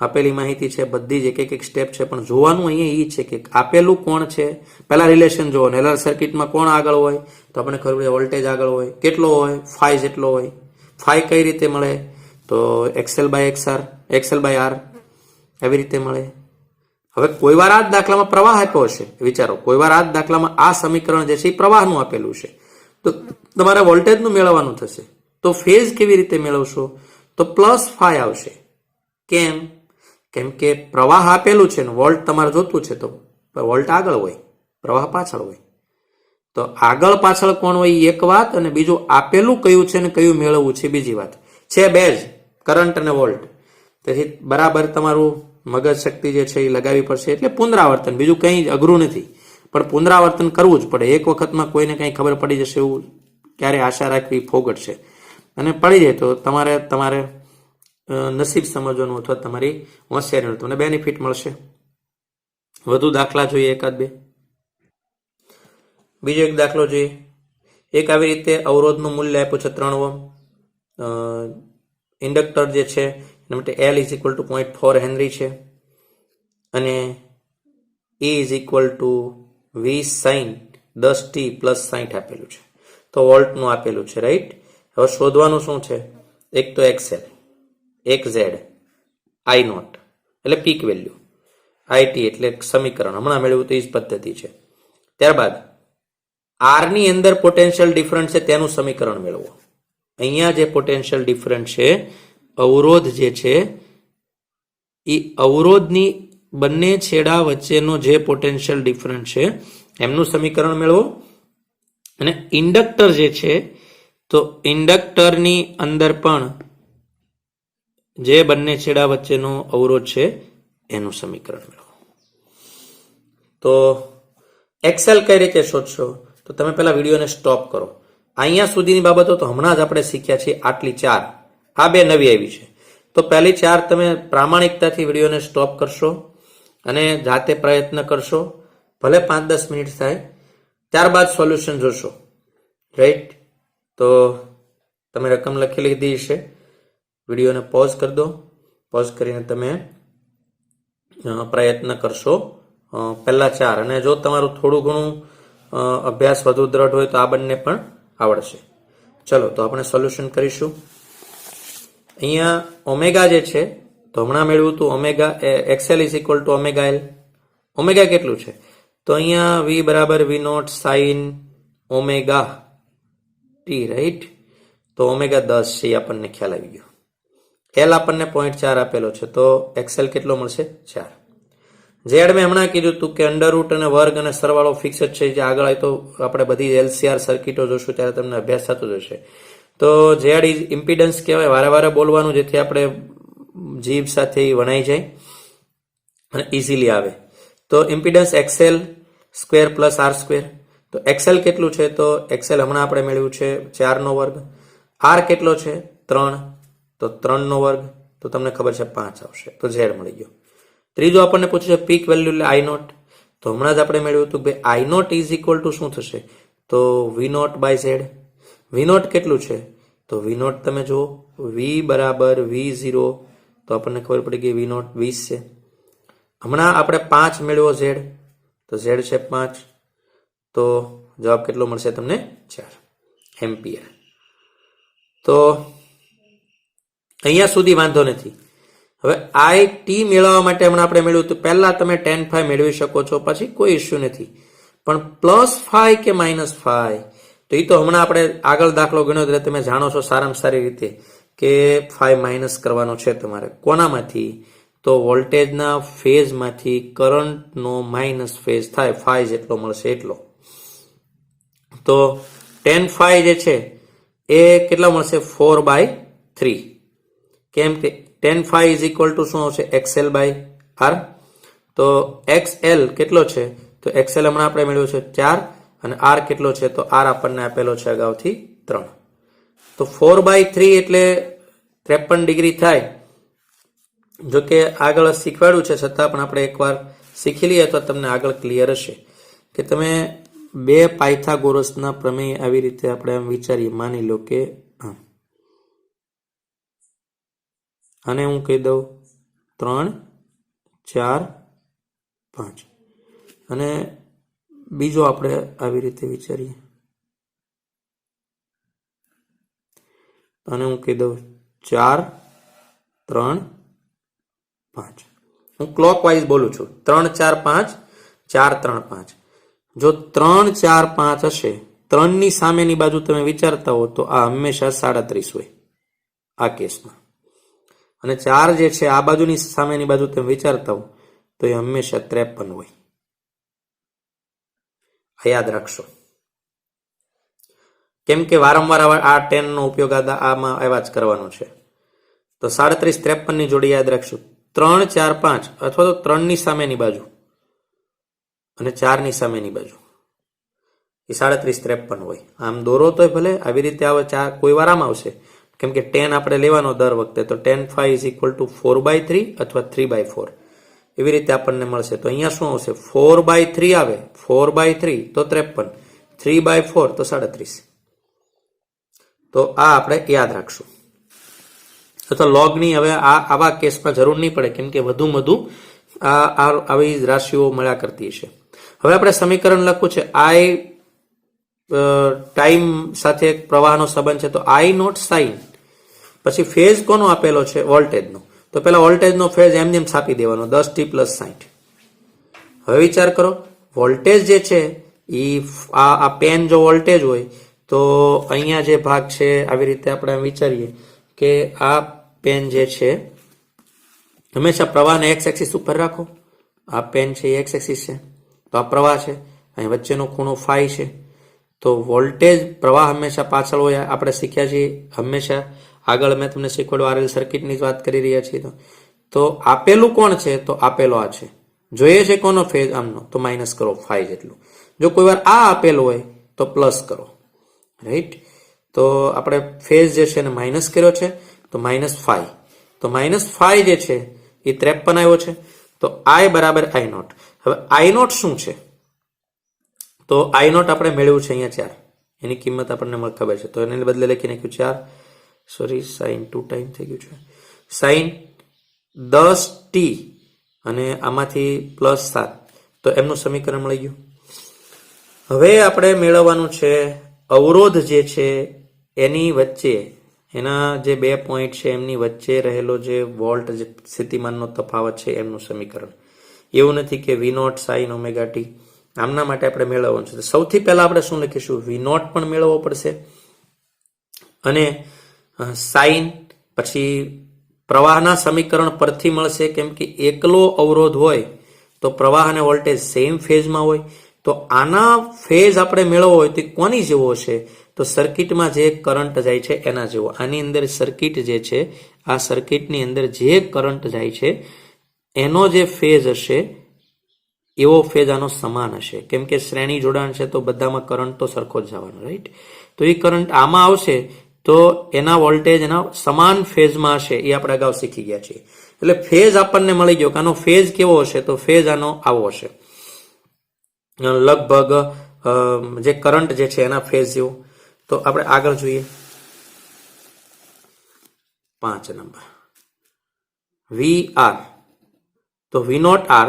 આપેલી માહિતી છે બધી જ એક એક સ્ટેપ છે, પણ જોવાનું અહીંયા એ છે કે આપેલું કોણ છે. પહેલા રિલેશન જોવો, LR સર્કિટમાં કોણ આગળ હોય તો આપણે ખબર પડે વોલ્ટેજ આગળ હોય, કેટલો હોય ફાઈ જેટલો હોય. ફાઈ કઈ રીતે મળે તો XL બાય R એવી રીતે મળે. હવે કોઈ વાર આ જ દાખલામાં પ્રવાહ આપ્યો હશે, વિચારો કોઈ વાર આ જ દાખલામાં આ સમીકરણ જે છે એ પ્રવાહનું આપેલું છે, તો તમારે વોલ્ટેજનું મેળવવાનું થશે. તો ફેઝ કેવી રીતે મેળવશો તો +φ આવશે. કેમ કે પ્રવાહ આપેલું છે ને વોલ્ટ તમારે જોતું છે, તો વોલ્ટ આગળ હોય પ્રવાહ પાછળ હોય. તો આગળ પાછળ કોણ હોય એક વાત, અને બીજું આપેલું કયું છે ને કયું મેળવવું છે બીજી વાત છે. બે જ કરંટ અને વોલ્ટ. તેથી બરાબર તમારું મગજ શક્તિ જે છે એ લગાવવી પડશે. એટલે પુનરાવર્તન, બીજું કંઈ અઘરું નથી, પણ પુનરાવર્તન કરવું જ પડે. એક વખતમાં કોઈને કંઈ ખબર પડી જશે એવું ક્યારે આશા રાખવી ફોગટ છે. અને પડી જાય તો તમારે નસીબ સમજવાનું અથવા તમારી હોશિયારીનું તમને બેનિફિટ મળશે. વધુ દાખલા જોઈએ, એકાદ બે. બીજો એક દાખલો જોઈએ. એક આવી રીતે અવરોધનું મૂલ્ય આપ્યું છે 3 ઓહ્મ. ઇન્ડક્ટર જે છે એના માટે L is equal to 0.4 henry છે અને E is equal to 20 sine 10t plus 60 આપેલું છે. તો વોલ્ટનું આપેલું છે, રાઈટ. હવે શોધવાનું શું છે? એક તો XL, એક Z, I નોટ એટલે પીક વેલ્યુ, IT એટલે સમીકરણ હમણાં મેળવ્યું તો એ જ પદ્ધતિ છે. ત્યારબાદ R ની અંદર પોટેન્શિયલ ડિફરન્સ છે તેનું સમીકરણ મેળવો. અહીંયા જે પોટેન્શિયલ ડિફરન્સ છે, અવરોધ જે છે એ અવરોધની બંને છેડા વચ્ચેનો જે પોટેન્શિયલ ડિફરન્સ છે એમનું સમીકરણ મેળવો. અને ઇન્ડક્ટર જે છે તો ઇન્ડક્ટરની અંદર પણ જે બંને છેડા વચ્ચેનો અવરોધ છે એનું સમીકરણ મેળવો. તો એક્સેલ કઈ રીતે શોધશો? તો તમે પહેલા વિડીયોને સ્ટોપ કરો. અહીંયા સુધીની બાબતો તો હમણાં જ આપણે શીખ્યા છીએ. આટલી 4, આ 2 નવી આવી છે. તો પહેલી 4 તમે પ્રામાણિકતાથી વિડીયોને સ્ટોપ કરશો અને જાતે પ્રયત્ન કરશો, ભલે 5-10 મિનિટ થાય. ત્યારબાદ સોલ્યુશન જોશો, રાઈટ. તો તમે રકમ લખી લીધી છે. વિડીયોને પોઝ કરી દો. પોઝ કરીને તમે પ્રયત્ન કરશો પહેલા 4. અને જો તમારું થોડું ઘણું અભ્યાસ વધુ દ્રઢ હોય તો આ બંને પણ આવડશે. ચલો તો આપણે સોલ્યુશન કરીશું. અહીંયા ઓમેગા જે છે તો હમણાં મેળવ્યું હતું omega XL is equal to omega L. Omega કેટલું છે? તો અહીંયા V બરાબર V naught sine omega t, right. તો ઓમેગા 10 છે એ આપણને ખ્યાલ આવી ગયો. L આપણને 0.4 આપેલો છે તો XL કેટલો મળશે? 4. ઝેડ મેં હમણાં કીધું હતું કે અંડર રૂટ અને વર્ગ અને સરવાળો ફિક્સ જ છે. જે આગળ તો આપણે બધી LCR સર્કિટો જોશું ત્યારે તમને અભ્યાસ થતો જશે. તો ઝેડ ઇઝ ઇમ્પિડન્સ કહેવાય. વારે વારે બોલવાનું જેથી આપણે જીભ સાથે વણાઈ જાય અને ઇઝીલી આવે. તો impedance XL square plus R square. તો XL કેટલું છે? તો XL હમણાં આપણે મેળવ્યું છે 4 નો વર્ગ. R કેટલો છે? 3. તો 3 નો વર્ગ તો તમને ખબર છે 5 આવશે. તો ઝેડ મળી ગયો. ત્રીજો આપણને પૂછ્યું છે પીક વેલ્યુ એટલે I નોટ. તો હમણાં જ આપણે મેળવ્યું હતું કે I naught is equal to શું થશે? તો V naught by Z. V naught કેટલું છે? તો V નોટ તમે જુઓ, V બરાબર V0. તો આપણને ખબર પડી ગઈ V નોટ 20 છે. હમણાં આપણે 5 મેળવ્યો Z. તો Z છે 5. તો જવાબ કેટલો મળશે તમને? 4 એમ્પિયર. તો અહીંયા સુધી વાંધો નથી. હવે IT મેળવવા માટે હમણાં આપણે મેળવ્યું તો પહેલા તમે tan phi મેળવી શકો છો, પછી કોઈ ઇસ્યુ નથી. પણ +5 કે -5 તો એ તો હમણાં આપણે આગળ દાખલો ગણ્યો એટલે તમે જાણો છો સારામાં સારી રીતે કે phi માઇનસ કરવાનો છે તમારે. કોનામાંથી? તો વોલ્ટેજના ફેઝમાંથી કરંટનો માઇનસ ફેઝ થાય, phi જેટલો મળશે એટલો. તો tan phi જે છે એ કેટલા મળશે? 4/3. કેમ કે tan phi is equal to શું આવશે? XL by R. તો XL કેટલો છે? તો XL હમણાં આપણે મેળવ્યું છે 4 અને R કેટલો છે? તો R આપણને આપેલો છે અગાઉથી 3. તો 4/3 એટલે 53 ડિગ્રી થાય. જો કે આગળ શીખવાડ્યું છે છતાં પણ આપણે એકવાર શીખી લઈએ તો તમને આગળ ક્લિયર હશે કે તમે 2 પાયથાગોરસના પ્રમેય આવી રીતે આપણે એમ વિચારીએ. માની લો કે આને હું કહી દઉં 3, 4, 5 અને બીજો આપણે આવી રીતે વિચારીએ. આને હું કહી દઉં 4, 3, 5. હું ક્લોકવાઇઝ બોલું છું. 3, 4, 5, 4, 3, 5. જો 3, 4, 5 હશે, 3 ની સામેની બાજુ તમે વિચારતા હો તો આ હંમેશા 37 હોય આ કેસમાં. અને 4 જે છે આ બાજુની સામેની બાજુ તમે વિચારતા હો તો એ હંમેશા 53 હોય. આ યાદ રાખશો. કેમ કે વારંવાર આ 10 નો ઉપયોગ આમાં એવા જ કરવાનો છે. તો 37 53 ની જોડી યાદ રાખશું. 3 4 5 અથવા તો 3 ની સામેની બાજુ અને 4 ની સામેની બાજુ એ 37 53 હોય. આમ દોરો તોય ભલે, આવી રીતે આવે કોઈ વાર આમ આવશે, કેમ કે 10 આપણે લેવાનો દર વખતે, તો 10 5 ઇઝ ઇક્વલ ટુ 4/3 અથવા 3/4 એવી રીતે આપણને મળશે. તો અહીંયા શું આવશે? 4/3 આવે, 4/3 તો 53, 3/4 તો 37. તો આ આપણે યાદ રાખશું. તો લોગની હવે આવા કેસમાં જરૂર નહીં પડે, કેમ કે વધુ આવી રાશિઓ મળ્યા કરતી છે. હવે આપણે સમીકરણ લખવું છે. આઈ ટાઈમ સાથે પ્રવાહનો સંબંધ છે, તો આઈ નોટ સાઇન, પછી ફેઝ કોનો આપેલો છે? વોલ્ટેજનો. તો પેલા વોલ્ટેજનો ફેઝ એમ છાપી દેવાનો 10t + 60. હવે વિચાર કરો, વોલ્ટેજ જે છે એ આ પેન જો વોલ્ટેજ હોય તો અહીંયા જે ભાગ છે આવી રીતે આપણે વિચારીએ કે આ પેન જે છે હંમેશા પ્રવાહને એક્સ એક્સિસ ઉપર રાખો. આ પેન છે એ એક્સ એક્સિસ છે, તો આ પ્રવાહ છે, અહીં વચ્ચેનો ખૂણો ફાઈ છે. તો વોલ્ટેજ પ્રવાહ હંમેશા પાછળ હોય. આપણે શીખ્યા છીએ હંમેશા, આગળ મેં તમને શીખવાડ્યું આરએલ સર્કિટની જ વાત કરી રહ્યા છીએ. તો આપેલું કોણ છે? તો આપેલો આ છે. જોઈએ છે કોનો ફેઝ? આમનો, તો માઇનસ કરો ફાઈ જેટલું. જો કોઈ વાર આ આપેલું હોય તો પ્લસ કરો, રાઈટ. તો આપણે ફેઝ જે છે એને માઇનસ કર્યો છે, તો -5. તો -5 જે છે એ 53 આવ્યો છે. તો I બરાબર I0. હવે I0 શું છે? તો I0 આપણે મેળવ્યું છે અહીંયા 4. એની કિંમત આપણને ખબર છે, તો એને બદલે લખી નાખ્યું 4. સોરી, સાઇન 2 ટાઈમ થઈ ગયું છે. સાઇન 10t અને આમાંથી +7, તો એમનું સમીકરણ મળી ગયું. હવે આપણે મેળવવાનું છે અવરોધ જે છે એની વચ્ચે, એના જે 2 પોઈન્ટ છે એમની વચ્ચે રહેલો જે વોલ્ટ સ્થિતિમાનનો તફાવત છે એમનું સમીકરણ. એવું નથી કે V0 sin ωt, આમના માટે આપણે મેળવવાનું છે. સૌથી પહેલા આપણે શું લખીશું? V0 પણ મેળવવો પડશે અને સાઇન, પછી પ્રવાહના સમીકરણ પરથી મળશે, કેમ કે એકલો અવરોધ હોય તો પ્રવાહ અને વોલ્ટેજ સેમ ફેઝમાં હોય. તો આના ફેઝ આપણે મેળવવો હોય તો કોની જેવો હશે? તો સર્કિટમાં જે કરંટ જાય છે એના જેવો. આની અંદર સર્કિટ જે છે, આ સર્કિટની અંદર જે કરંટ જાય છે એનો જે ફેઝ હશે એવો ફેઝ આનો સમાન હશે, કેમ કે શ્રેણી જોડાણ છે તો બધામાં કરંટ તો સરખો જ જવાનો, રાઈટ. તો એ કરંટ આમાં આવશે તો એના વોલ્ટેજ એના સમાન ફેઝમાં હશે. એ આપણે અગાઉ શીખી ગયા છીએ. એટલે ફેઝ આપણને મળી ગયો. આનો ફેઝ કેવો હશે? તો ફેઝ આનો આવો હશે, લગભગ જે કરંટ જે છે એના ફેઝ જેવો. તો આપણે આગળ જોઈએ 5 નંબર VR. તો V0R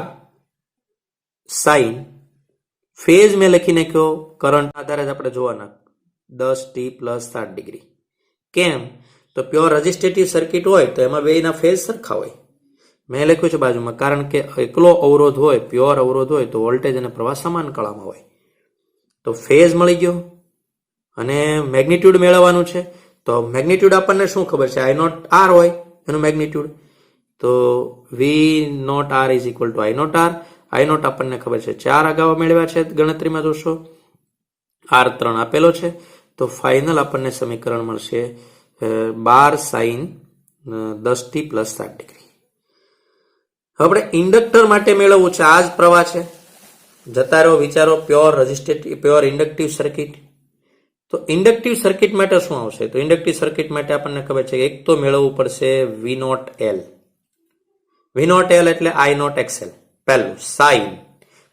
સાઇન, ફેઝ મેં લખી નાખ્યો કરંટ આધારે જ આપણે જોવાના 10t + 7 ડિગ્રી. કેમ? તો પ્યોર રેઝિસ્ટિવ સર્કિટ હોય તો એમાં બેયના ફેઝ સરખા હોય. મેં લખ્યું છે બાજુમાં, કારણ કે એકલો અવરોધ હોય, પ્યોર અવરોધ હોય તો વોલ્ટેજ અને પ્રવાહ સમાન કળામાં હોય. તો ફેઝ મળી ગયો અને મેગ્નિટ્યુડ મેળવવાનું છે. તો મેગ્નિટ્યુડ આપણને શું ખબર છે? I0R હોય એનું મેગ્નિટ્યુડ. તો V0R is equal two I0R. I0 આપણને ખબર છે 4 અગાઉ મેળવ્યા છે, ગણતરીમાં જોશો. R3 આપેલો છે. તો ફાઇનલ આપણને સમીકરણ મળશે 12 sin 10t + 7 ડિગ્રી. હવે આપણે ઇન્ડક્ટર માટે મેળવવું છે. આ જ પ્રવાહ છે. જતા રહો, વિચારો, pure resistive, pure inductive circuit. તો ઇન્ડક્ટિવ સર્કિટ માટે શું આવશે? તો ઇન્ડક્ટિવ સર્કિટ માટે આપણને ખબર છે કે એક તો મેળવવું પડશે V0L. V0L એટલે I0XL. પહેલું સાઇન,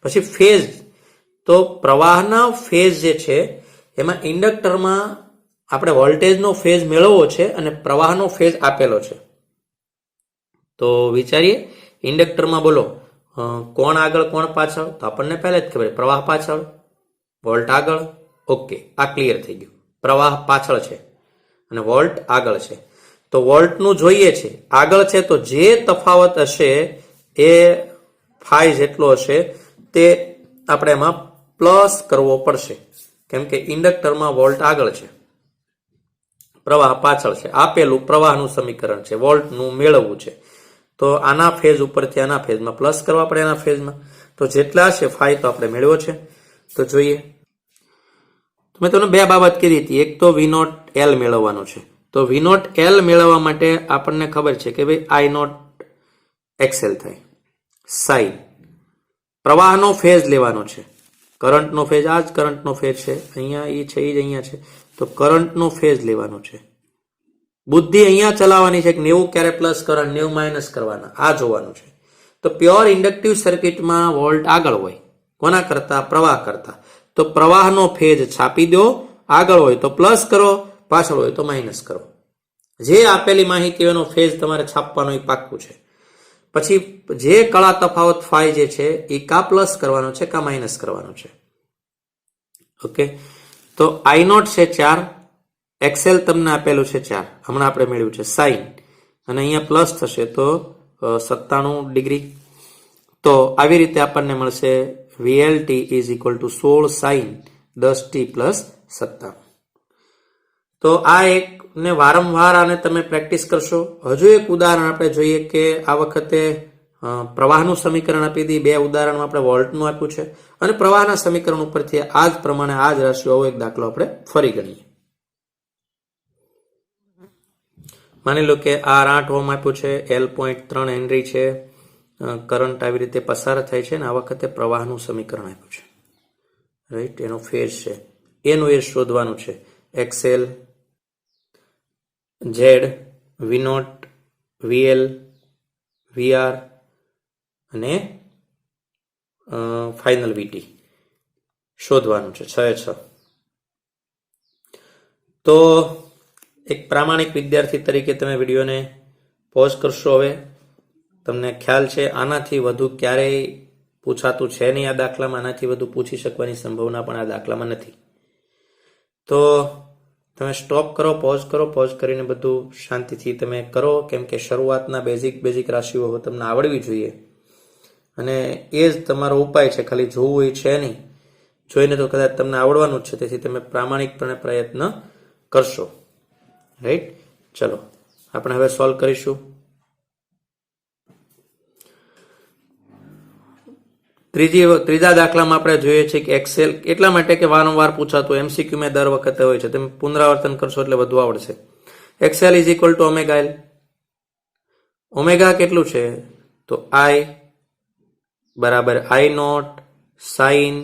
પછી ફેઝ. તો પ્રવાહના ફેઝ જે છે એમાં ઇન્ડક્ટરમાં આપણે વોલ્ટેજનો ફેઝ મેળવવો છે અને પ્રવાહનો ફેઝ આપેલો છે. તો વિચારીએ, ઇન્ડક્ટરમાં બોલો કોણ આગળ કોણ પાછળ? તો આપણને પહેલા જ ખબર, પ્રવાહ પાછળ, વોલ્ટ આગળ. ઓકે, આ ક્લિયર થઈ ગયું. પ્રવાહ પાછળ છે અને વોલ્ટ આગળ છે. તો વોલ્ટનું જોઈએ છે, આગળ છે, તો જે તફાવત હશે એ ફાઈ જેટલો હશે તે આપણે એમાં પ્લસ કરવો પડશે, કેમ કે ઇન્ડક્ટરમાં વોલ્ટ આગળ છે, પ્રવાહ પાછળ છે. આપેલું પ્રવાહનું સમીકરણ છે, વોલ્ટનું મેળવવું છે. તો આના ફેઝ ઉપરથી આના ફેઝમાં પ્લસ કરવા પડે, એના ફેઝમાં. તો જેટલા હશે ફાઈ તો આપણે મેળવ્યો છે. તો જોઈએ, મેં તમને 2 બાબત કીધી હતી. એક તો V0L મેળવવાનું છે તો વી નોટ એલ મેળવવા માટે આપણને ખબર છે કે ભાઈ આઈ નોટ એક્સએલ થાય. સાઈન પ્રવાહનો ફેઝ લેવાનો છે. કરંટનો ફેઝ આ જ કરંટનો ફેઝ છે, અહીંયા એ છે એ જ અહીંયા છે, તો કરંટનો ફેઝ લેવાનો છે. બુદ્ધિ અહીંયા ચલાવવાની છે કે 90 ક્યારે પ્લસ કરંટ 90 માઇનસ કરવાના, આ જોવાનું છે. તો પ્યોર ઇન્ડક્ટિવ સર્કિટમાં વોલ્ટ આગળ હોય કોના કરતા? પ્રવાહ કરતા. તો પ્રવાહનો ફેઝ છાપી દો, આગળ હોય તો પ્લસ કરો, પાછળ હોય તો માઇનસ કરો. જે આપેલી માહિતીઓનો ફેઝ તમારે છાપવાનો એ પાક્કું છે. પછી જે કળા તફાવત ફાઈ જે છે એ કા પ્લસ કરવાનો છે કા માઇનસ કરવાનો છે. ઓકે, તો આઈ નોટ છે 4, એક્સેલ તમને આપેલું છે 4, હમણાં આપણે મેળવ્યું છે સાઈન, અને અહીંયા પ્લસ થશે તો 97 ડિગ્રી. તો આવી રીતે આપણને મળશે VLT is equal to 16 sine 10t plus 97. તો આ એક ને વારંવાર આને તમે પ્રેક્ટિસ કરશો. હજુ એક ઉદાહરણ આપણે જોઈએ કે આ વખતે પ્રવાહનું સમીકરણ આપી દી, 2 ઉદાહરણમાં આપણે વોલ્ટનું આપ્યું છે, અને પ્રવાહના સમીકરણ ઉપરથી આ જ પ્રમાણે આ જ રાશિઓ આવો એક દાખલો આપણે ફરી ગણીએ. માની લો કે R 8 ઓહમ આપ્યું છે, L 0.3 હેનરી છે, કરંટ આવી રીતે પસાર થાય છે, ને આ વખતે પ્રવાહનું સમીકરણ આપ્યું છે, રાઈટ, એનો ફેઝ છે, એનું એ શોધવાનું છે. XL, Z, V0, VL, VR અને ફાઇનલ VT શોધવાનું છે, 6 એ 6. તો એક પ્રામાણિક વિદ્યાર્થી તરીકે તમે વિડીયોને પોઝ કરશો. હવે તમને ખ્યાલ છે આનાથી વધુ ક્યારેય પૂછાતું છે નહીં આ દાખલામાં, આનાથી વધુ પૂછી શકવાની સંભાવના પણ આ દાખલામાં નથી. તો તમે સ્ટોપ કરો, પોઝ કરીને બધું શાંતિથી તમે કરો, કેમ કે શરૂઆતના બેઝિક રાશિઓ તમને આવડવી જોઈએ, અને એ જ તમારો ઉપાય છે. ખાલી જોવું એ છે નહીં, જોઈને તો કદાચ તમને આવડવાનું જ છે, તેથી તમે પ્રામાણિકપણે પ્રયત્ન કરશો, રાઈટ. ચલો આપણે હવે સોલ્વ કરીશું. ત્રીજા દાખલામાં આપણે જોઈએ છે કે એક્સેલ, એટલા માટે કે વારંવાર પૂછાતું MCQ માં દર વખતે હોય છે, તમે પુનરાવર્તન કરશો એટલે વધુ આવડશે. X L is equal to omega L. Omega કેટલું છે? તો I બરાબર I naught sine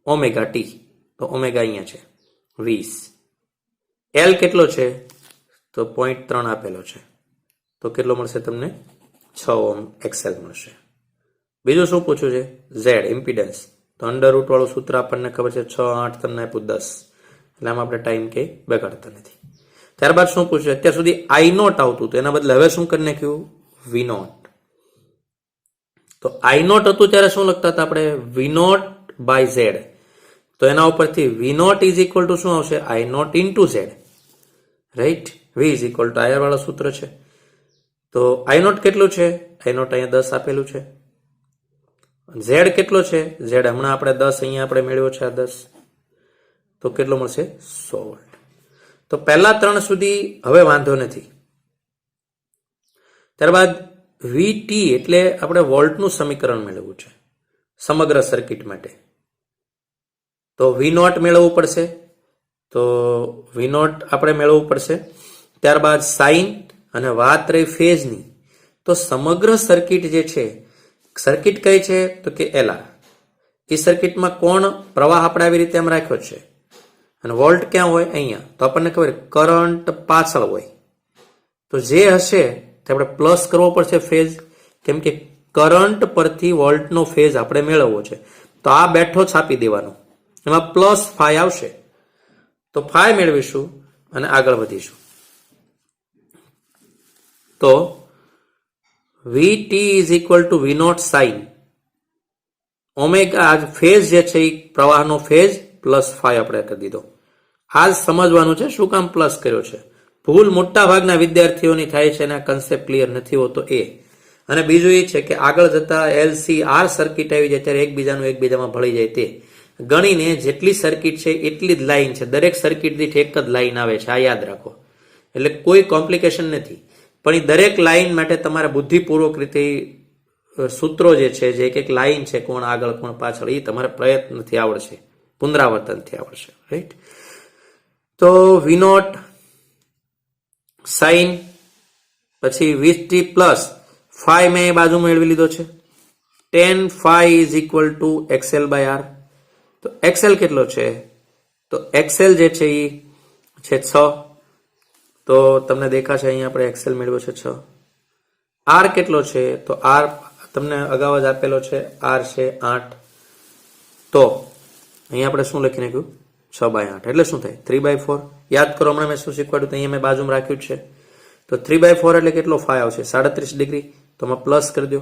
omega t. તો ઓમેગા અહીંયા છે 20. એલ કેટલો છે? તો 0.3 આપેલો છે, તો કેટલો મળશે તમને? 6 ઓહમ એક્સએલ મળશે. બીજું શું પૂછ્યું છે? Z impedance. તો અંડર રૂટ વાળું સૂત્ર આપણને ખબર છે, 6 8 તમને આપ્યું 10, એટલે આમાં આપણે ટાઈમ કે બગાડતા નથી. ત્યારબાદ શું પૂછ્યું? અત્યાર સુધી આઈ નોટ આવતું, તો એના બદલે હવે શું કરી નાખ્યું? V naught. તો આઈ નોટ હતું ત્યારે શું લખતા હતા આપણે? V naught by Z. તો એના ઉપરથી V naught is equal to શું આવશે? I naught into Z, right. V is equal to IR વાળું સૂત્ર છે. તો આઈ નોટ કેટલું છે? આઈ નોટ અહીંયા 10 આપેલું છે. ઝેડ કેટલો છે? ઝેડ હમણાં આપણે 10 અહીંયા આપણે મેળવ્યો છે, આ 10, તો કેટલો મળશે? 100 વોલ્ટ. તો પહેલા 3 સુધી હવે વાંધો નથી. ત્યારબાદ VT એટલે આપણે વોલ્ટનું સમીકરણ મેળવવું છે સમગ્ર સર્કિટ માટે. તો વી નોટ મેળવવું પડશે, તો વી નોટ આપણે મેળવવું પડશે. ત્યારબાદ સાઇન, અને વાત રહી ફેઝની, તો સમગ્ર સર્કિટ જે છે, સર્કિટ કઈ છે? તો કે LR. એ સર્કિટમાં કોણ પ્રવાહ આપણે આવી રીતે આમ રાખ્યો છે, અને વોલ્ટ ક્યાં હોય? અહીંયા. તો આપણને ખબર કરંટ પાછળ હોય, તો જે હશે તે આપણે પ્લસ કરવો પડશે ફેઝ, કેમ કે કરંટ પરથી વોલ્ટનો ફેઝ આપણે મેળવવો છે. તો આ બેઠો છાપી દેવાનો, એમાં પ્લસ ફાઈ આવશે, તો ફાઈ મેળવીશું અને આગળ વધીશું. તો VT is equal to V naught sine omega, phase જે છે એ પ્રવાહનો ફેઝ પ્લસ ફાઈ આપણે કરી દીધો. આ જ સમજવાનું છે શું કામ પ્લસ કર્યો છે. ભૂલ મોટા ભાગના વિદ્યાર્થીઓની થાય છે અને આ કન્સેપ્ટ ક્લિયર નથી હોતો એ. અને બીજું એ છે કે આગળ જતા LCR સર્કિટ આવી જાય ત્યારે એકબીજામાં ભળી જાય તે ગણીને જેટલી સર્કિટ છે એટલી જ લાઈન છે, દરેક સર્કિટ દીઠ એક જ લાઈન આવે છે, આ યાદ રાખો. એટલે કોઈ કોમ્પ્લિકેશન નથી, પણ એ દરેક લાઈન માટે તમારે બુદ્ધિપૂર્વક રીતે સૂત્રો જે છે, જે એક લાઈન છે, કોણ આગળ કોણ પાછળ, એ તમારે પ્રયત્નથી આવડશે, પુનરાવર્તનથી આવડશે, રાઈટ. તો વી નોટ સાઇન પછી 20t પ્લસ 5 મેં એ બાજુ મેળવી લીધો છે. tan phi is equal to XL by R. તો XL કેટલો છે? તો XL જે છે એ છે 6. તો તમને દેખાશે અહીંયા આપણે XL મેળવ્યો છે 6. R કેટલો છે? તો R તમને અગાઉ જ આપેલો છે, R છે 8. તો અહીંયા આપણે શું લખી નાખ્યું? 6/8 એટલે શું થાય? 3/4. યાદ કરો, હમણાં મેં શું શીખવાડ્યું? તો અહીંયા મેં બાજુમાં રાખ્યું જ છે. તો 3/4 એટલે કેટલો? 5 આવશે, 37 ડિગ્રી. તો આમાં પ્લસ કરી દો.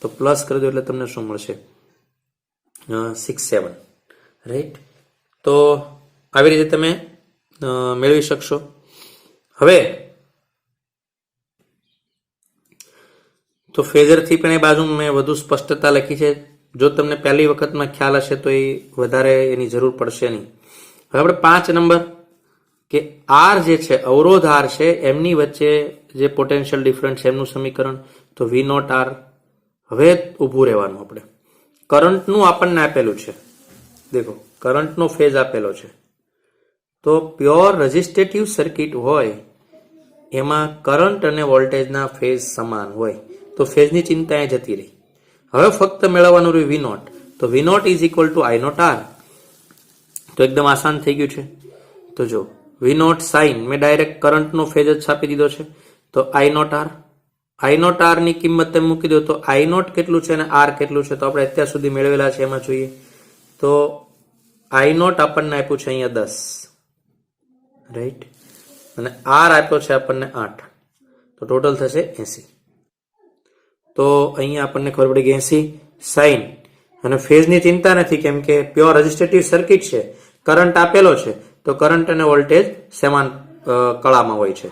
તો પ્લસ કરી દો એટલે તમને શું મળશે? 6-7. રાઈટ. તો આવી રીતે તમે મેળવી શકશો. હવે તો ફેઝરથી પણ એ બાજુ મેં વધુ સ્પષ્ટતા લખી છે. જો તમને પહેલી વખતમાં ખ્યાલ હશે તો એ વધારે એની જરૂર પડશે નહીં. હવે આપણે 5 નંબર કે આર જે છે, અવરોધ આર છે, એમની વચ્ચે જે પોટેન્શિયલ ડિફરન્સ છે એમનું સમીકરણ. તો વી નોટ આર. હવે ઊભું રહેવાનું. આપણે કરંટનું આપણને આપેલું છે, દેખો કરંટનો ફેઝ આપેલો છે. તો પ્યોર રેઝિસ્ટેટિવ સર્કિટ હોય એમાં કરંટ અને વોલ્ટેજના ફેઝ સમાન હોય તો ફેઝની ચિંતા એ જતી રહી. હવે ફક્ત મેળવવાનું રહ્યું વી નોટ. તો V naught is equal to I naught R. તો એકદમ આસાન થઈ ગયું છે. તો જો વી નોટ સાઇન મેં ડાયરેક્ટ કરંટનો ફેઝ જ છાપી દીધો છે. તો I naught R. I naught R ની કિંમત તમે મૂકી દો. તો આઈ નોટ કેટલું છે અને આર કેટલું છે? તો આપણે અત્યાર સુધી મેળવેલા છે એમાં જોઈએ. તો આઈ નોટ આપણને આપ્યું છે અહીંયા 10, રાઈટ, અને આર આપ્યો છે આપણને 8. તો ટોટલ થશે 80. તો અહીંયા આપણને ખબર પડી કે 80 સાઇન. અને ફેઝની ચિંતા નથી, કેમ કે પ્યોર રેઝિસ્ટેટિવ સર્કિટ છે, કરંટ આપેલો છે. તો કરંટ અને વોલ્ટેજ સમાન કળામાં હોય છે.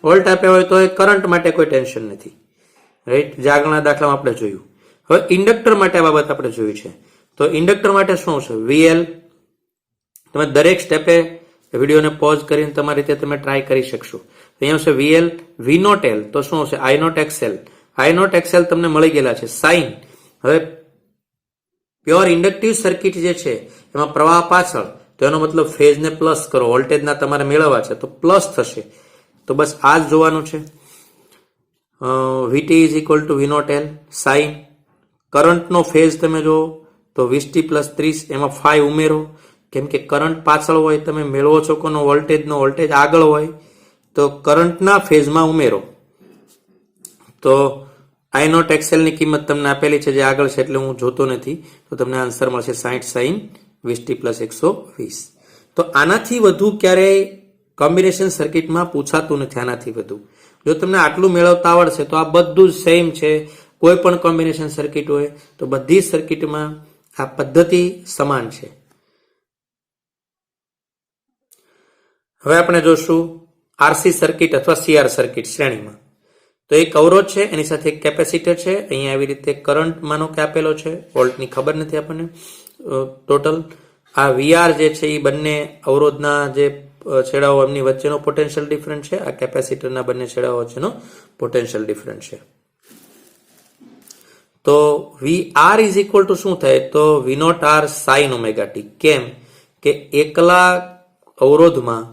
વોલ્ટ આપ્યા હોય તો એ કરંટ માટે કોઈ ટેન્શન નથી, રાઈટ. જે આગળના દાખલામાં આપણે જોયું. હવે ઇન્ડક્ટર માટે આ બાબત આપણે જોયું છે. તો ઇન્ડક્ટર માટે શું છે? VL. તમે દરેક સ્ટેપે વિડીયોને પોઝ કરીને તમારી રીતે તમે ટ્રાય કરી શકશો. અહીંયા છે VL, V નોટ L. તો શું હશે? I naught XL. I naught XL તમને મળી ગયેલા છે. સાઇન. હવે પ્યોર ઇન્ડક્ટિવ સર્કિટ જે છે એમાં પ્રવાહ પાછળ, તો એનો મતલબ ફેઝને પ્લસ કરો, વોલ્ટેજના તમારે મેળવવા છે તો પ્લસ થશે. તો બસ આ જ જોવાનું છે. VT is equal to V naught L. Sine. કરંટનો ફેઝ તમે જો તો 20t પ્લસ 30, એમાં 5 ઉમેરો, કેમ કે કરંટ પાછળ હોય, તમે મેળવો છો કોનો? વોલ્ટેજનો. વોલ્ટેજ આગળ હોય તો કરંટના ફેઝમાં ઉમેરો. તો આઈ નોટ XL ની કિંમત તમને આપેલી છે, જે આગળ છે એટલે હું જોતો નથી. તો તમને આન્સર મળશે 60 સાઇન 20t પ્લસ 120. તો આનાથી વધુ ક્યારેય કોમ્બિનેશન સર્કિટમાં પૂછાતું નથી. આનાથી વધુ જો તમને આટલું મેળવતા આવડશે તો આ બધું જ સેમ છે. કોઈ પણ કોમ્બિનેશન સર્કિટ હોય તો બધી સર્કિટમાં આ પદ્ધતિ સમાન છે. હવે આપણે જોશું આરસી સર્કિટ અથવા CR સર્કિટ શ્રેણીમાં. તો એક અવરોધ છે, એની સાથે એક કેપેસિટર છે. અહીંયા આવી રીતે કરંટ માનો કે આપેલો છે, વોલ્ટની ખબર નથી આપણને ટોટલ. આ VR જે છે એ બંને અવરોધના જે છેડાઓ એમની વચ્ચેનો પોટેન્શિયલ ડિફરન્સ છે. આ કેપેસિટરના બંને છેડાઓ વચ્ચેનો પોટેન્શિયલ ડિફરન્સ છે. તો VR ઇઝ ઇક્વલ ટુ શું થાય? તો V naught R sine omega t. કેમ કે એકલા અવરોધમાં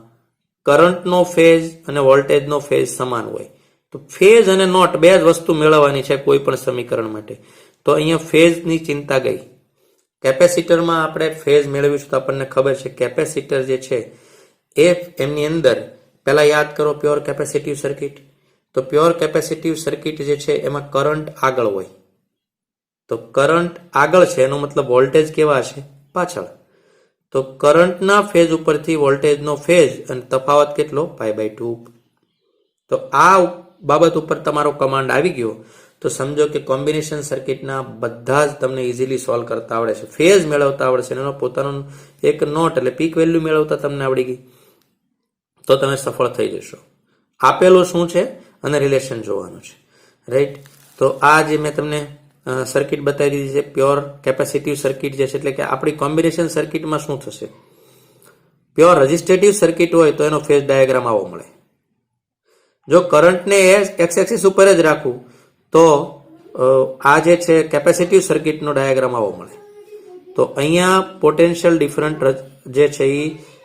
કરંટનો ફેઝ અને વોલ્ટેજનો ફેઝ સમાન હોય. તો ફેઝ અને નોટ બે જ વસ્તુ મેળવવાની છે કોઈ પણ સમીકરણ માટે. તો અહીંયા ફેઝની ચિંતા ગઈ. કેપેસિટરમાં આપણે ફેઝ મેળવીશું તો આપણને ખબર છે કેપેસિટર જે છે એ એમની અંદર, પહેલા યાદ કરો પ્યોર કેપેસિટિવ સર્કિટ. તો પ્યોર કેપેસિટિવ સર્કિટ જે છે એમાં કરંટ આગળ હોય. તો કરંટ આગળ છે એનો મતલબ વોલ્ટેજ કેવા છે? પાછળ. તો કરંટના ફેઝ ઉપરથી વોલ્ટેજનો ફેઝ અને તફાવત કેટલો? π/2. તો આ બાબત ઉપર તમારો કમાન્ડ આવી ગયો તો સમજો કે કોમ્બિનેશન સર્કિટના બધા જ તમને ઇઝીલી સોલ્વ કરતા આવડે છે. ફેઝ મેળવતા આવડે છે, એનો પોતાનો એક નોટ એટલે પીક વેલ્યુ મેળવતા તમને આવડી ગઈ તો તમે સફળ થઈ જશો. આપેલું શું છે અને રિલેશન જોવાનું છે, રાઈટ. તો આ જે મેં તમને સર્કિટ બતાવી દીધી છે પ્યોર કેપેસિટિવ સર્કિટ જે છે, એટલે કે આપણી કોમ્બિનેશન સર્કિટમાં શું થશે? પ્યોર રેઝિસ્ટેટિવ સર્કિટ હોય તો એનો ફેઝ ડાયાગ્રામ આવો મળે. જો કરંટને એક્સ એક્સિસ ઉપર જ રાખું તો આ જે છે કેપેસિટિવ સર્કિટનો ડાયાગ્રામ આવો મળે. તો અહીંયા પોટેન્શિયલ ડિફરન્ટ જે છે એ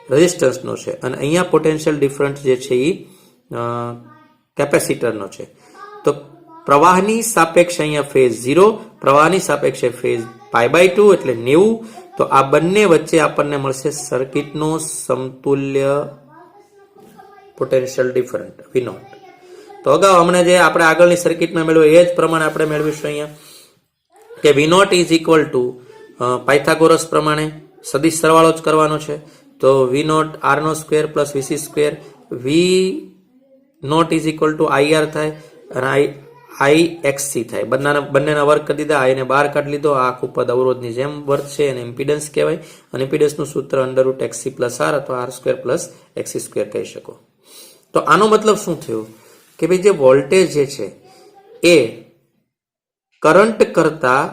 રેઝિસ્ટન્સનો છે અને અહીંયા પોટેન્શિયલ ડિફરન્ટ જે છે એ કેપેસિટરનો છે. તો પ્રવાહની સાપેક્ષે અહીંયા ફેઝ 0, પ્રવાહની સાપેક્ષે ફેઝ π/2 એટલે 90. તો આ બંને વચ્ચે આપણને મળશે સર્કિટનો સમતુલ્ય પોટેન્શિયલ ડિફરન્ટ V0. તો અગાઉ હમણાં જે આપણે આગળની સર્કિટમાં મેળવ્યું એ જ પ્રમાણે આપણે મેળવીશું અહીંયા કે V0 is equal two Pythagoras પ્રમાણે સદિશ સરવાળો જ કરવાનો છે. તો V0 R² plus VC², V0 is equal to IR થાય અને IXC થાય. બંનેના વર્ગ કરી દીધા, આઈને બહાર કાઢી લીધો. આ આખું પદ અવરોધની જેમ વર્તશે અને ઇમ્પિડન્સ કહેવાય. અને ઇમ્પિડન્સનું સૂત્ર √XC પ્લસ R અથવા R² પ્લસ XC² કહી શકો. તો આનો મતલબ શું થયો કે ભાઈ જે વોલ્ટેજ જે છે એ કરંટ કરતા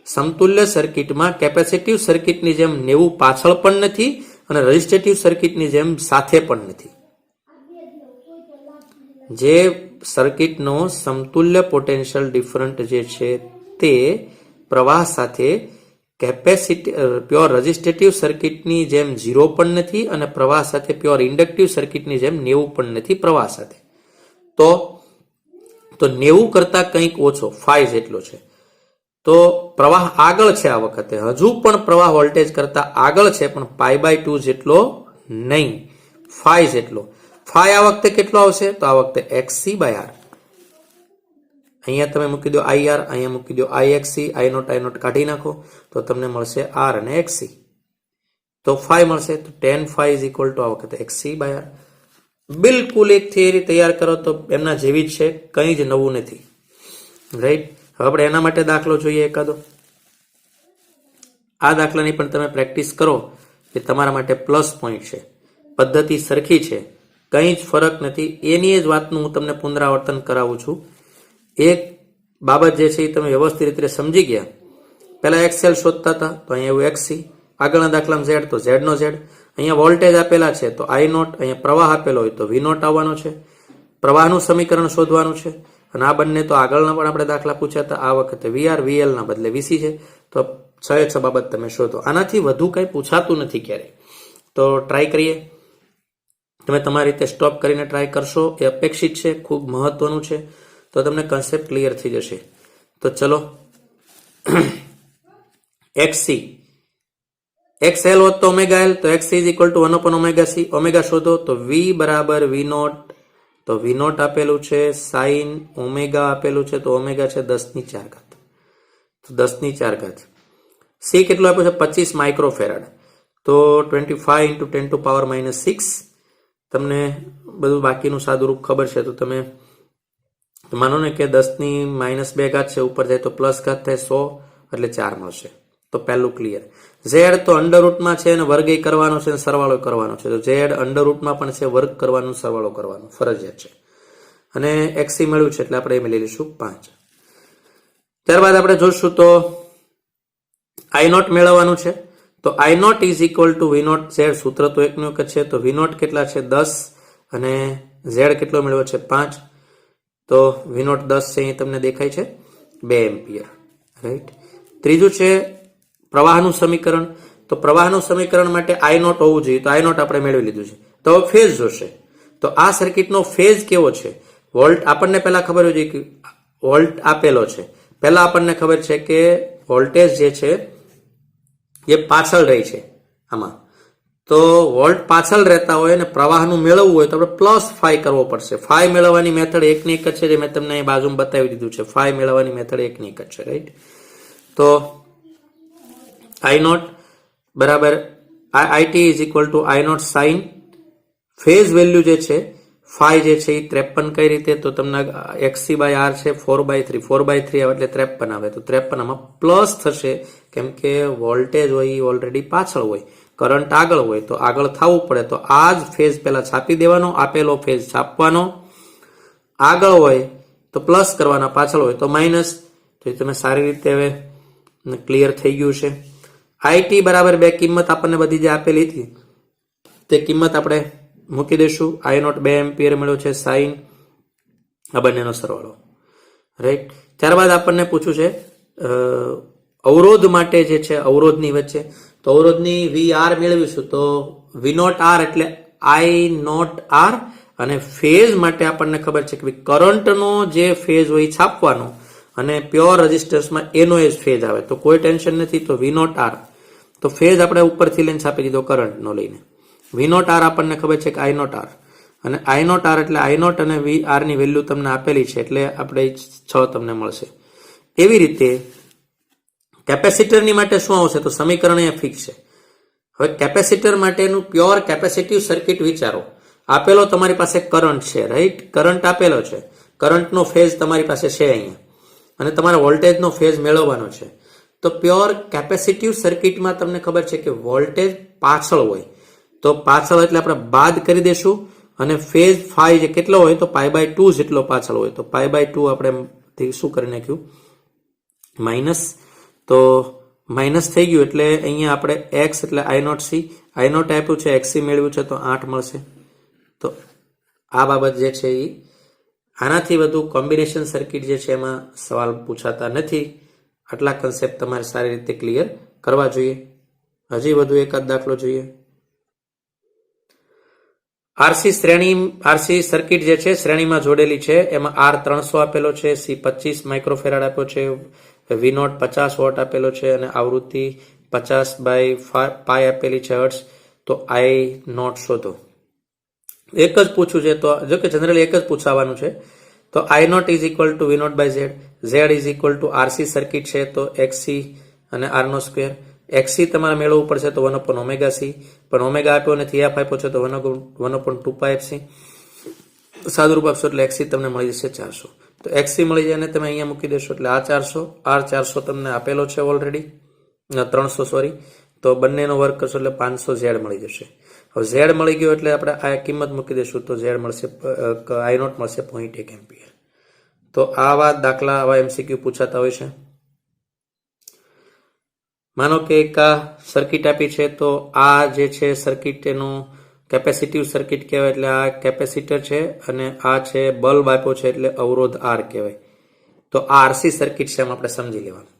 સમતુલ્ય સર્કિટમાં કેપેસિટિવ સર્કિટની જેમ 90 પાછળ પણ નથી અને રેઝિસ્ટિવ સર્કિટની જેમ સાથે પણ નથી. જે સર્કિટનો સમતુલ્ય પોટેન્શિયલ ડિફરન્ટ જે છે તે પ્રવાહ સાથે પ્યોર રેઝિસ્ટિવ સર્કિટની જેમ 0 પણ નથી અને પ્રવાહ સાથે પ્યોર ઇન્ડક્ટિવ સર્કિટની જેમ 90 પણ નથી પ્રવાહ સાથે. તો 90 કરતા કંઈક ઓછો 5 જેટલો છે. તો પ્રવાહ આગળ છે, આ વખતે હજુ પણ પ્રવાહ વોલ્ટેજ કરતા આગળ છે, પણ π/2 જેટલો નહીં, 5 જેટલો. 5 આ વખતે કેટલો આવશે? તો આ વખતે XC/R. અહીંયા તમે મૂકી દો IR, અહીંયા મૂકી દો IXC, I0 કાઢી નાખો તો તમને મળશે R અને XC. તો 5 મળશે. તો tan phi is equal two આ વખતે XC/R. બિલકુલ એક થિયરી તૈયાર કરો તો એમના જેવી જ છે, કંઈ જ નવું નથી. રાઈટ. હવે આપણે એના માટે દાખલો જોઈએ એકાદો. આ દાખલાની પણ તમે પ્રેક્ટિસ કરો એ તમારા માટે પ્લસ પોઈન્ટ છે. પદ્ધતિ સરખી છે, કંઈ જ ફરક નથી. એની જ વાતનું હું તમને પુનરાવર્તન કરાવું છું. એક બાબત જે છે એ તમે વ્યવસ્થિત રીતે સમજી ગયા. પહેલા XL શોધતા હતા તો અહીંયા એવું XC, આગળના દાખલામાં Z તો Z નો Z. અહીંયા વોલ્ટેજ આપેલા છે તો I0, અહીંયા પ્રવાહ આપેલો હોય તો V0 આવવાનો છે. પ્રવાહનું સમીકરણ શોધવાનું છે. અને આ બંને તો આગળના પણ આપણે દાખલા પૂછ્યા હતા. આ વખતે VR, VL ના બદલે VC છે. તો 6 બાબત તમે શોધો. આનાથી વધુ કંઈ પૂછાતું નથી ક્યારેય. તો ટ્રાય કરીએ. તમે તમારી રીતે સ્ટોપ કરીને ટ્રાય કરશો એ અપેક્ષિત છે, ખૂબ મહત્વનું છે. તો તમને કન્સેપ્ટ ક્લિયર થઈ જશે. તો ચલો XC, XL હોત તો ઓમેગા L, તો XC is equal two 1/ωc. Omega શોધો તો V બરાબર V0. તો V0 આપેલું છે, સાઇન ઓમેગા આપેલું છે, તો ઓમેગા છે 10⁴. તો 10⁴. C કેટલું આપ્યું છે? 25 માઇક્રોફેરાડ. તો 25 × 10⁻⁻6. તમને બધું બાકીનું સાદું રૂપ ખબર છે તો તમે માનો ને કે 10⁻² છે, ઉપર જાય તો પ્લસ ઘાત થાય 100 એટલે 4 મળશે. તો પહેલું ક્લિયર. Z તો અંડરરૂટમાં છે અને વર્ગ કરવાનો છે અને સરવાળો કરવાનો છે. તો Z અંડરરૂટમાં પણ છે, વર્ગ કરવાનો, સરવાળો કરવાનો ફરજિયાત છે. અને XC મળ્યું છે એટલે આપણે એ લઈ લઈશું 5. ત્યારબાદ આપણે જોઈશું તો I0 મેળવવાનું છે. તો I0 is equal to V0 Z. સૂત્ર તો એકનું એક છે. તો V0 કેટલા છે? 10 અને Z કેટલો મેળવ્યો છે? 5. તો V0 10 છે, અહીં તમને દેખાય છે 2 એમ્પિયર. રાઈટ. ત્રીજું છે પ્રવાહનું સમીકરણ. તો પ્રવાહનું સમીકરણ માટે I0 હોવું જોઈએ. તો I0 આપણે મેળવી લીધું છે. તો ફેઝ જોશે. તો આ સર્કિટનો ફેઝ કેવો છે? વોલ્ટ આપણને પહેલા ખબર હોય કે વોલ્ટ આપેલો છે. પહેલા આપણને ખબર છે કે વોલ્ટેજ જે છે એ પાછળ રહી છે આમાં. તો વોલ્ટ પાછળ રહેતા હોય અને પ્રવાહનું મેળવવું હોય તો આપણે +5 કરવો પડશે. 5 મેળવવાની મેથડ એકની એક જ છે, જે મેં તમને અહીં બાજુમાં બતાવી દીધું છે. 5 મેળવવાની મેથડ એકની એક જ છે. રાઈટ. તો I0 બરાબર IT is equal to I0 sine. Phase value જે છે 5 જે છે એ 53 કઈ રીતે? તો તમને XC/R છે 4/3. 4/3 આવે એટલે 53 આવે. તો 53 આમાં પ્લસ થશે કેમ કે વોલ્ટેજ હોય એ ઓલરેડી પાછળ હોય, કરંટ આગળ હોય તો આગળ થવું પડે. તો આ જ ફેઝ પહેલા છાપી દેવાનો, આપેલો ફેઝ છાપવાનો. આગળ હોય તો પ્લસ કરવાના, પાછળ હોય તો માઇનસ. તો એ તમે સારી રીતે હવે ક્લિયર થઈ ગયું છે. IT બરાબર 2 કિંમત આપણને બધી જે આપેલી હતી તે કિંમત આપણે મૂકી દઈશું. I0 2 એમ્પિયર મળ્યો છે, સાઇન આ બંનેનો સરવાળો. રાઈટ. ત્યારબાદ આપણને પૂછ્યું છે અવરોધ માટે જે છે અવરોધની વચ્ચે. તો અવરોધની VR મેળવીશું તો V0R એટલે I0R અને ફેઝ માટે આપણને ખબર છે કે કરંટનો જે ફેઝ હોય એ છાપવાનો અને પ્યોર રેઝિસ્ટન્સમાં એનો એ જ ફેઝ આવે, તો કોઈ ટેન્શન નથી. તો V0 R, તો ફેઝ આપણે ઉપરથી લઈને છાપી દીધો કરંટનો લઈને. V0 R આપણને ખબર છે કે I0 R, અને I0 R એટલે I0 અને VR ની વેલ્યુ તમને આપેલી છે એટલે આપણે 6 તમને મળશે. એવી રીતે કેપેસિટરની માટે શું આવશે? તો સમીકરણ એ ફિક્સ છે. હવે કેપેસિટર માટેનું પ્યોર કેપેસિટિવ સર્કિટ વિચારો. આપેલો તમારી પાસે કરંટ છે, રાઈટ? કરંટ આપેલો છે, કરંટનો ફેઝ તમારી પાસે છે અહીંયા, અને તમારે વોલ્ટેજનો ફેઝ મેળવવાનો છે. તો પ્યોર કેપેસિટિવ સર્કિટમાં તમને ખબર છે કે વોલ્ટેજ પાછળ હોય, તો પાછળ એટલે આપણે બાદ કરી દેશું, અને ફેઝ ફાઈ જે કેટલો હોય તો π/2 જેટલો પાછળ હોય, તો π/2 આપણે શું કરી નાખ્યું? માઇનસ. તો માઇનસ થઈ ગયું એટલે અહીંયા આપણે x એટલે I0C, I0 આપ્યું છે, XC મેળવ્યું છે, તો 8 મળશે. તો આ બાબત જે છે એ આનાથી વધુ કોમ્બિનેશન સર્કિટ જે છે એમાં સવાલ પૂછાતા નથી. આટલા કન્સેપ્ટ તમારે સારી રીતે ક્લિયર કરવા જોઈએ. હજી વધુ એકાદ દાખલો જોઈએ. આરસી સર્કિટ જે છે શ્રેણીમાં જોડેલી છે, એમાં R 300 આપેલો છે, C 25 માઇક્રોફેરાડ આપ્યો છે, V0 50 વોટ આપેલો છે, અને આવૃત્તિ 50/π આપેલી છે હર્ટ્ઝ. તો I0 શોધો. એક જ પૂછ્યું છે, તો જો કે જનરલી એક જ પૂછાવાનું છે. તો I0 is equal two V0/Z, Z is equal two RC circuit છે તો XC અને R નો સ્ક્વેર. XC તમારે મેળવવું પડશે તો 1/ωc, પણ ઓમેગા આપ્યો નથી, F આપ્યો છે તો 1/2πfc. સાદુરૂપ આપશો એટલે XC તમને મળી જશે 400. તો XC મળી જાય અને તમે અહીંયા મૂકી દેશો એટલે આ 400, R 400 તમને આપેલો છે ઓલરેડી, 300 સોરી. તો બંનેનો વર્ક કરશો એટલે 500 Z મળી જશે. હવે Z મળી ગયો એટલે આપણે આ કિંમત મૂકી દઈશું તો Z મળશે, I0 મળશે 0.1 એમ્પિયર. તો આવા દાખલા, આવા MCQ પૂછાતા હોય છે. માનો કે એક સર્કિટ આપી છે, તો આ જે છે સર્કિટ એનું કેપેસિટિવ સર્કિટ કહેવાય, એટલે આ કેપેસિટર છે, અને આ છે બલ્બ આપ્યો છે એટલે અવરોધ R કહેવાય. તો આ RC સર્કિટ છે એમ આપણે સમજી લેવાનું.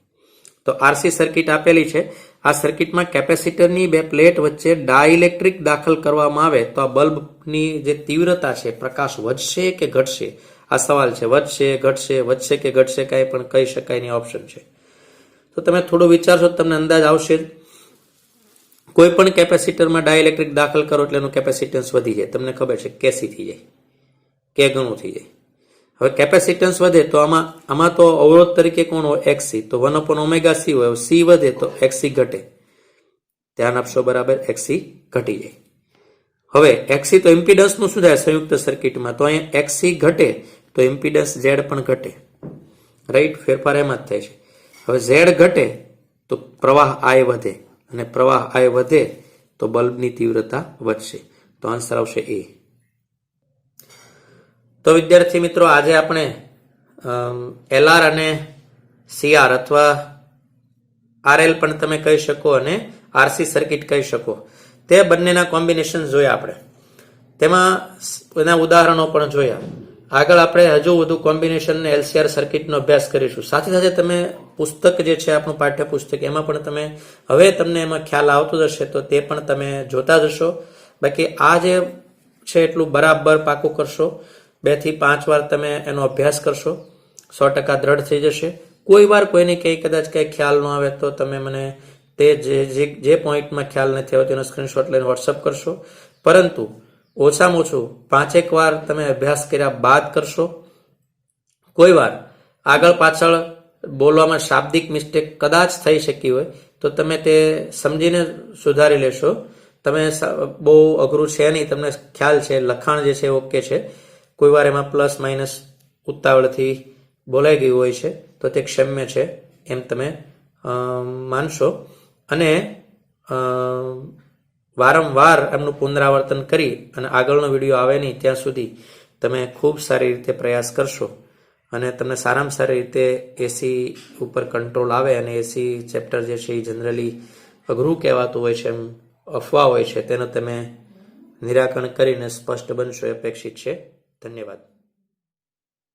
તો RC સર્કિટ આપેલી છે. આ સર્કિટમાં કેપેસિટરની બે પ્લેટ વચ્ચે ડાઇલેક્ટ્રિક દાખલ કરવામાં આવે તો આ બલ્બની જે તીવ્રતા છે, પ્રકાશ વધશે કે ઘટશે? આ સવાલ છે. વધશે, ઘટશે, વધશે કે ઘટશે, કાંઈ પણ કહી શકાય નહીં, ઓપ્શન છે. તો તમે થોડું વિચારશો તમને અંદાજ આવશે. કોઈ પણ કેપેસિટરમાં ડાઇલેક્ટ્રિક દાખલ કરો એટલે એનું કેપેસિટન્સ વધી જાય. તમને ખબર છે કેસી થઈ જાય, કે ગણું થઈ જાય. હવે કેપેસિટન્સ વધે તો આમાં તો અવરોધ તરીકે કોણ હોય? XC. તો 1/ωc હોય. C વધે તો XC ઘટે. ધ્યાન આપશો, બરાબર? XC ઘટી જાય. હવે XC તો ઇમ્પિડન્સનું શું થાય સંયુક્ત સર્કિટમાં? તો અહીંયા XC ઘટે તો ઇમ્પિડન્સ Z પણ ઘટે, રાઈટ? ફેરફાર એમાં જ થાય છે. હવે Z ઘટે તો પ્રવાહ I વધે, અને પ્રવાહ I વધે તો બલ્બની તીવ્રતા વધશે. તો આન્સર આવશે A. તો વિદ્યાર્થી મિત્રો, આજે આપણે LR અને CR અથવા RL પણ તમે કહી શકો અને RC સર્કિટ કહી શકો, તે બંનેના કોમ્બિનેશન જોયા આપણે. તેમાં એના ઉદાહરણો પણ જોયા. આગળ આપણે હજુ વધુ કોમ્બિનેશન ને LCR સર્કિટનો અભ્યાસ કરીશું. સાથે સાથે તમે પુસ્તક જે છે આપણું પાઠ્યપુસ્તક, એમાં પણ તમે હવે તમને એમાં ખ્યાલ આવતો જશે તો તે પણ તમે જોતા જશો. બાકી આ જે છે એટલું બરાબર પાકું કરશો. 2 થી 5 વાર તમે એનો અભ્યાસ કરશો, 100% દ્રઢ થઈ જશે. કોઈ વાર કોઈને કદાચ કંઈ ખ્યાલ ન આવે તો તમે મને તે જે પોઈન્ટમાં ખ્યાલ નથી આવતો એનો સ્ક્રીનશોટ લઈને વોટ્સઅપ કરશો. પરંતુ ઓછામાં ઓછું 5-1 વાર તમે અભ્યાસ કર્યા બાદ કરશો. કોઈ વાર આગળ પાછળ બોલવામાં શાબ્દિક મિસ્ટેક કદાચ થઈ શકી હોય તો તમે તે સમજીને સુધારી લેશો. તમે બહુ અઘરું છે નહીં, તમને ખ્યાલ છે, લખાણ જે છે ઓકે છે. કોઈ વાર એમાં પ્લસ માઇનસ ઉતાવળથી બોલાઈ ગયું હોય છે તો તે ક્ષમ્ય છે એમ તમે માનશો. અને વારંવાર એમનું પુનરાવર્તન કરી અને આગળનો વિડીયો આવે નહીં ત્યાં સુધી તમે ખૂબ સારી રીતે પ્રયાસ કરશો અને તમને સારામાં સારી રીતે એસી ઉપર કંટ્રોલ આવે. અને એસી ચેપ્ટર જે છે એ જનરલી અઘરું કહેવાતું હોય છે, એમ અફવા હોય છે, તેનું તમે નિરાકરણ કરીને સ્પષ્ટ બનશો એ અપેક્ષિત છે. ધન્યવાદ.